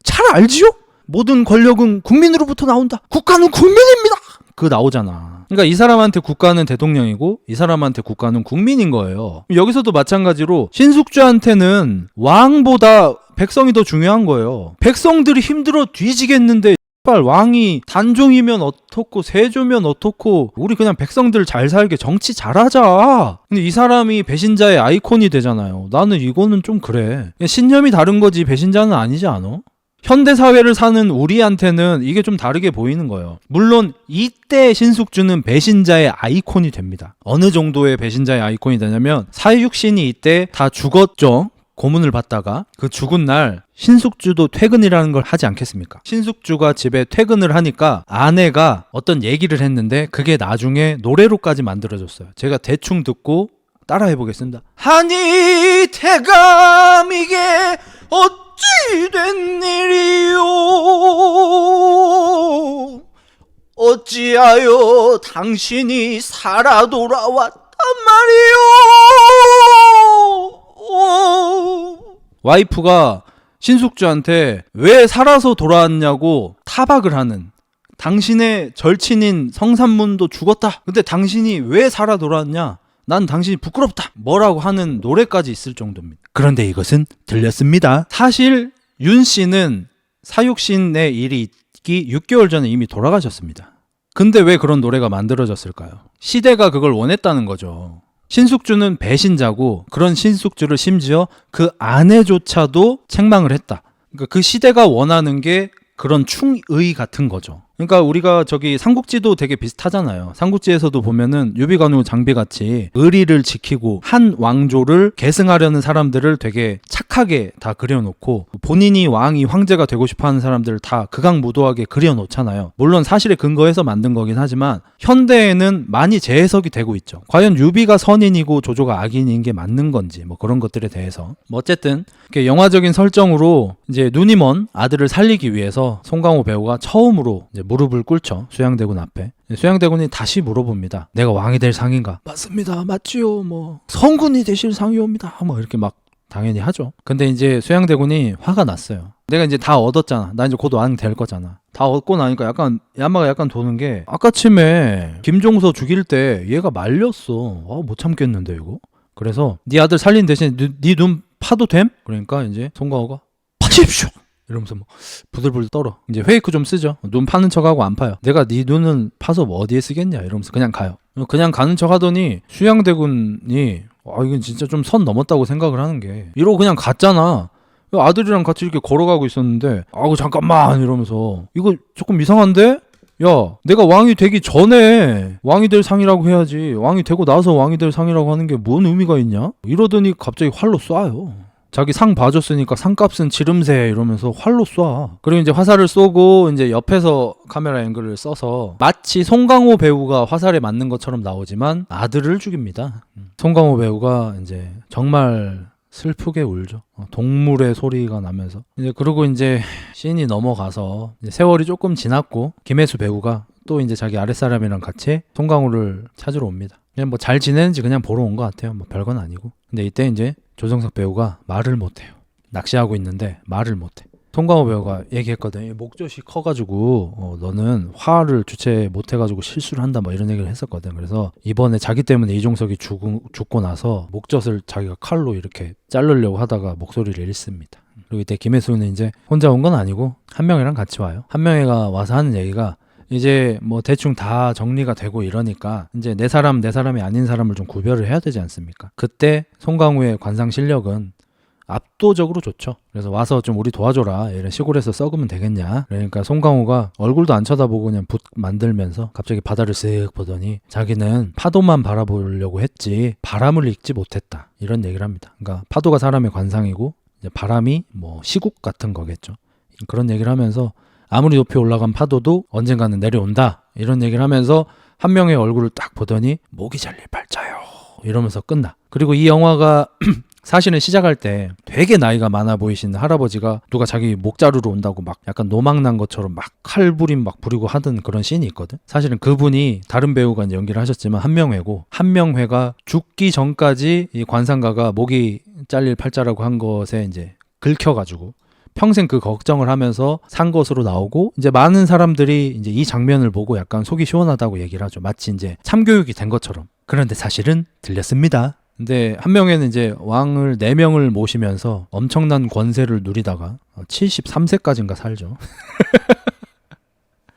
잘 알지요? 모든 권력은 국민으로부터 나온다. 국가는 국민입니다. 그거 나오잖아. 그러니까 이 사람한테 국가는 대통령이고 이 사람한테 국가는 국민인 거예요. 여기서도 마찬가지로 신숙주한테는 왕보다 백성이 더 중요한 거예요. 백성들이 힘들어 뒤지겠는데 왕이 단종이면 어떻고 세조면 어떻고, 우리 그냥 백성들 잘 살게 정치 잘하자. 근데 이 사람이 배신자의 아이콘이 되잖아요. 나는 이거는 좀 그래. 신념이 다른 거지 배신자는 아니지 않아? 현대사회를 사는 우리한테는 이게 좀 다르게 보이는 거예요. 물론 이때 신숙주는 배신자의 아이콘이 됩니다. 어느 정도의 배신자의 아이콘이 되냐면, 사육신이 이때 다 죽었죠. 고문을 받다가 그 죽은 날 신숙주도 퇴근이라는 걸 하지 않겠습니까? 신숙주가 집에 퇴근을 하니까 아내가 어떤 얘기를 했는데 그게 나중에 노래로까지 만들어졌어요. 제가 대충 듣고 따라해 보겠습니다. 하니 태감 이게 어찌 된 일이요, 어찌하여 당신이 살아 돌아왔단 말이요. 와이프가 신숙주한테 왜 살아서 돌아왔냐고 타박을 하는, 당신의 절친인 성산문도 죽었다. 근데 당신이 왜 살아 돌아왔냐? 난 당신이 부끄럽다. 뭐라고 하는 노래까지 있을 정도입니다. 그런데 이것은 들렸습니다. 사실 윤 씨는 사육신의 일이 있기 6개월 전에 이미 돌아가셨습니다. 근데 왜 그런 노래가 만들어졌을까요? 시대가 그걸 원했다는 거죠. 신숙주는 배신자고, 그런 신숙주를 심지어 그 아내조차도 책망을 했다. 그러니까 그 시대가 원하는 게 그런 충의 같은 거죠. 그러니까 우리가 저기 삼국지도 되게 비슷하잖아요. 삼국지에서도 보면은 유비관우 장비같이 의리를 지키고 한 왕조를 계승하려는 사람들을 되게 착하게 다 그려놓고, 본인이 왕이 황제가 되고 싶어하는 사람들을 다 극악무도하게 그려놓잖아요. 물론 사실에 근거해서 만든 거긴 하지만 현대에는 많이 재해석이 되고 있죠. 과연 유비가 선인이고 조조가 악인인 게 맞는 건지 뭐 그런 것들에 대해서. 뭐 어쨌든 이렇게 영화적인 설정으로 이제 눈이 먼 아들을 살리기 위해서 송강호 배우가 처음으로 이제 무릎을 꿇죠. 수양대군 앞에. 수양대군이 다시 물어봅니다. 내가 왕이 될 상인가? 맞습니다. 맞지요. 뭐 성군이 되실 상이옵니다. 뭐 이렇게 막 당연히 하죠. 근데 이제 수양대군이 화가 났어요. 내가 이제 다 얻었잖아. 나 이제 곧 왕이 될 거잖아. 다 얻고 나니까 약간 야마가 약간 도는 게, 아까쯤에 김종서 죽일 때 얘가 말렸어. 못 참겠는데 이거. 그래서 네 아들 살린 대신 네 눈 파도 됨? 그러니까 이제 송강호가 파십시오. 이러면서 뭐 부들부들 떨어. 이제 페이크 좀 쓰죠. 눈 파는 척하고 안 파요. 내가 네 눈은 파서 뭐 어디에 쓰겠냐 이러면서 그냥 가요. 그냥 가는 척 하더니 수양대군이 이건 진짜 좀 선 넘었다고 생각을 하는 게, 이러고 그냥 갔잖아. 아들이랑 같이 이렇게 걸어가고 있었는데 잠깐만 이러면서, 이거 조금 이상한데? 야, 내가 왕이 되기 전에 왕이 될 상이라고 해야지 왕이 되고 나서 왕이 될 상이라고 하는 게 뭔 의미가 있냐? 이러더니 갑자기 활로 쏴요. 자기 상 봐줬으니까 상값은 지름새 이러면서 활로 쏴. 그리고 이제 화살을 쏘고 이제 옆에서 카메라 앵글을 써서 마치 송강호 배우가 화살에 맞는 것처럼 나오지만 아들을 죽입니다. 송강호 배우가 이제 정말 슬프게 울죠. 동물의 소리가 나면서. 이제 그러고 이제 씬이 넘어가서 이제 세월이 조금 지났고 김혜수 배우가 또 이제 자기 아랫사람이랑 같이 송강호를 찾으러 옵니다. 그냥 뭐 잘 지내는지 그냥 보러 온 것 같아요. 뭐 별건 아니고. 근데 이때 이제 조정석 배우가 말을 못해요. 낚시하고 있는데 말을 못해. 송강호 배우가 얘기했거든. 목젖이 커가지고 너는 화를 주체 못해가지고 실수를 한다 뭐 이런 얘기를 했었거든. 그래서 이번에 자기 때문에 이종석이 죽고 나서 목젖을 자기가 칼로 이렇게 자르려고 하다가 목소리를 잃습니다. 그리고 이때 김혜수는 이제 혼자 온 건 아니고 한명회랑 같이 와요. 한명회가 와서 하는 얘기가 이제 뭐 대충 다 정리가 되고 이러니까 이제 내 사람이 아닌 사람을 좀 구별을 해야 되지 않습니까? 그때 송강호의 관상 실력은 압도적으로 좋죠. 그래서 와서 좀 우리 도와줘라. 이런 시골에서 썩으면 되겠냐. 그러니까 송강호가 얼굴도 안 쳐다보고 그냥 붓 만들면서 갑자기 바다를 쓱 보더니 자기는 파도만 바라보려고 했지 바람을 읽지 못했다. 이런 얘기를 합니다. 그러니까 파도가 사람의 관상이고 이제 바람이 뭐 시국 같은 거겠죠. 그런 얘기를 하면서 아무리 높이 올라간 파도도 언젠가는 내려온다. 이런 얘기를 하면서 한 명의 얼굴을 딱 보더니 목이 잘릴 팔자요. 이러면서 끝나. 그리고 이 영화가 사실은 시작할 때 되게 나이가 많아 보이신 할아버지가 누가 자기 목 자르러 온다고 막 약간 노망난 것처럼 막 칼부림 막 부리고 하던 그런 씬이 있거든. 사실은 그분이 다른 배우가 이제 연기를 하셨지만 한명회고, 한명회가 죽기 전까지 이 관상가가 목이 잘릴 팔자라고 한 것에 이제 긁혀가지고 평생 그 걱정을 하면서 산 것으로 나오고, 이제 많은 사람들이 이제 이 장면을 보고 약간 속이 시원하다고 얘기를 하죠. 마치 이제 참교육이 된 것처럼. 그런데 사실은 들렸습니다. 근데 한명회는 이제 왕을 4명을 모시면서 엄청난 권세를 누리다가 73세까지인가 살죠.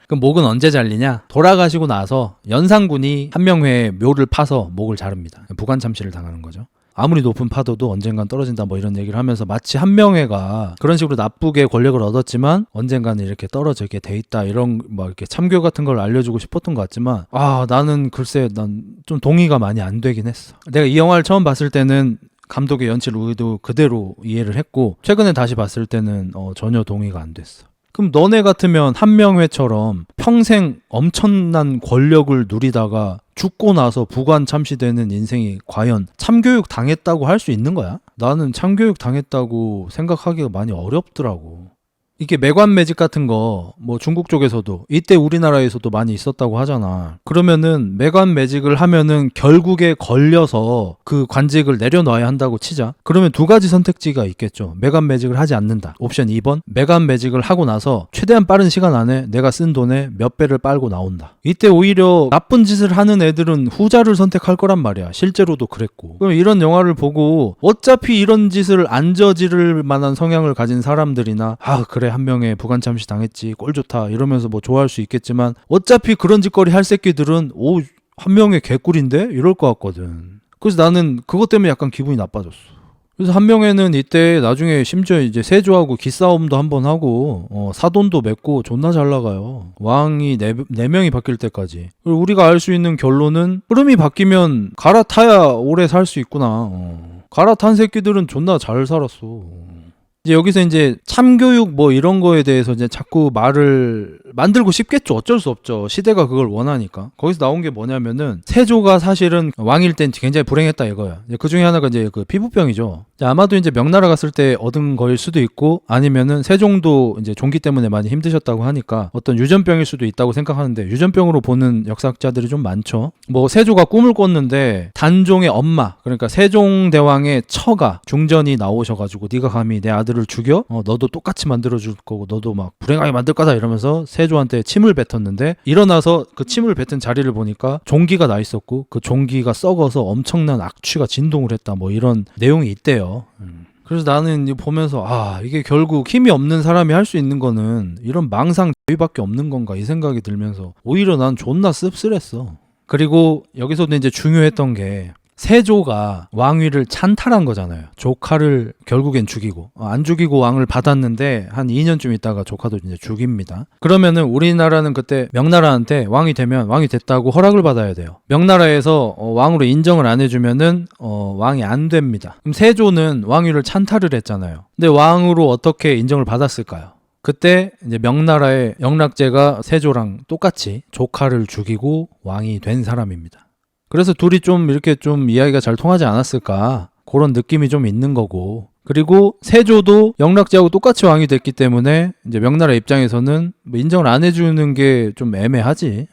그럼 목은 언제 잘리냐? 돌아가시고 나서 연산군이 한명회의 묘를 파서 목을 자릅니다. 부관참시를 당하는 거죠. 아무리 높은 파도도 언젠간 떨어진다 뭐 이런 얘기를 하면서 마치 한명회가 그런 식으로 나쁘게 권력을 얻었지만 언젠가는 이렇게 떨어지게 돼 있다, 이런 뭐 이렇게 참교 같은 걸 알려주고 싶었던 것 같지만, 나는 글쎄 난 좀 동의가 많이 안 되긴 했어. 내가 이 영화를 처음 봤을 때는 감독의 연출 의도 그대로 이해를 했고, 최근에 다시 봤을 때는 전혀 동의가 안 됐어. 그럼 너네 같으면 한명회처럼 평생 엄청난 권력을 누리다가 죽고 나서 부관 참시되는 인생이 과연 참교육 당했다고 할 수 있는 거야? 나는 참교육 당했다고 생각하기가 많이 어렵더라고. 이게 매관매직 같은 거 뭐 중국 쪽에서도 이때 우리나라에서도 많이 있었다고 하잖아. 그러면은 매관매직을 하면은 결국에 걸려서 그 관직을 내려놔야 한다고 치자. 그러면 두 가지 선택지가 있겠죠. 매관매직을 하지 않는다. 옵션 2번, 매관매직을 하고 나서 최대한 빠른 시간 안에 내가 쓴 돈의 몇 배를 빨고 나온다. 이때 오히려 나쁜 짓을 하는 애들은 후자를 선택할 거란 말이야. 실제로도 그랬고. 그럼 이런 영화를 보고 어차피 이런 짓을 안 저지를 만한 성향을 가진 사람들이나 그래 한명회 부관참시 당했지 꼴 좋다 이러면서 뭐 좋아할 수 있겠지만, 어차피 그런 짓거리 할 새끼들은 한명회 개꿀인데 이럴 것 같거든. 그래서 나는 그것 때문에 약간 기분이 나빠졌어. 그래서 한명회는 이때 나중에 심지어 이제 세조하고 기싸움도 한번 하고 사돈도 맺고 존나 잘 나가요. 왕이 4명이 바뀔 때까지. 그리고 우리가 알 수 있는 결론은 흐름이 바뀌면 갈아타야 오래 살 수 있구나. 갈아탄 새끼들은 존나 잘 살았어. 이제 여기서 이제 참교육 뭐 이런 거에 대해서 이제 자꾸 말을 만들고 싶겠죠. 어쩔 수 없죠. 시대가 그걸 원하니까. 거기서 나온 게 뭐냐면은 세조가 사실은 왕일 땐 굉장히 불행했다 이거야. 그 중에 하나가 이제 그 피부병이죠. 아마도 이제 명나라 갔을 때 얻은 거일 수도 있고, 아니면은 세종도 이제 종기 때문에 많이 힘드셨다고 하니까 어떤 유전병일 수도 있다고 생각하는데, 유전병으로 보는 역사학자들이 좀 많죠. 뭐 세조가 꿈을 꿨는데 단종의 엄마, 그러니까 세종대왕의 처가 중전이 나오셔가지고 네가 감히 내 아들을 죽여? 너도 똑같이 만들어줄 거고 너도 막 불행하게 만들 거다 이러면서 세조한테 침을 뱉었는데, 일어나서 그 침을 뱉은 자리를 보니까 종기가 나 있었고 그 종기가 썩어서 엄청난 악취가 진동을 했다 뭐 이런 내용이 있대요. 그래서 나는 보면서 이게 결국 힘이 없는 사람이 할 수 있는 거는 이런 망상 대위밖에 없는 건가 이 생각이 들면서 오히려 난 존나 씁쓸했어. 그리고 여기서도 이제 중요했던 게 세조가 왕위를 찬탈한 거잖아요. 조카를 결국엔 죽이고 안 죽이고 왕을 받았는데 한 2년쯤 있다가 조카도 이제 죽입니다. 그러면은 우리나라는 그때 명나라한테 왕이 되면 왕이 됐다고 허락을 받아야 돼요. 명나라에서 왕으로 인정을 안 해주면은 왕이 안 됩니다. 그럼 세조는 왕위를 찬탈을 했잖아요. 근데 왕으로 어떻게 인정을 받았을까요? 그때 이제 명나라의 영락제가 세조랑 똑같이 조카를 죽이고 왕이 된 사람입니다. 그래서 둘이 좀 이렇게 좀 이야기가 잘 통하지 않았을까 그런 느낌이 좀 있는 거고, 그리고 세조도 영락제하고 똑같이 왕이 됐기 때문에 이제 명나라 입장에서는 뭐 인정을 안 해주는 게 좀 애매하지.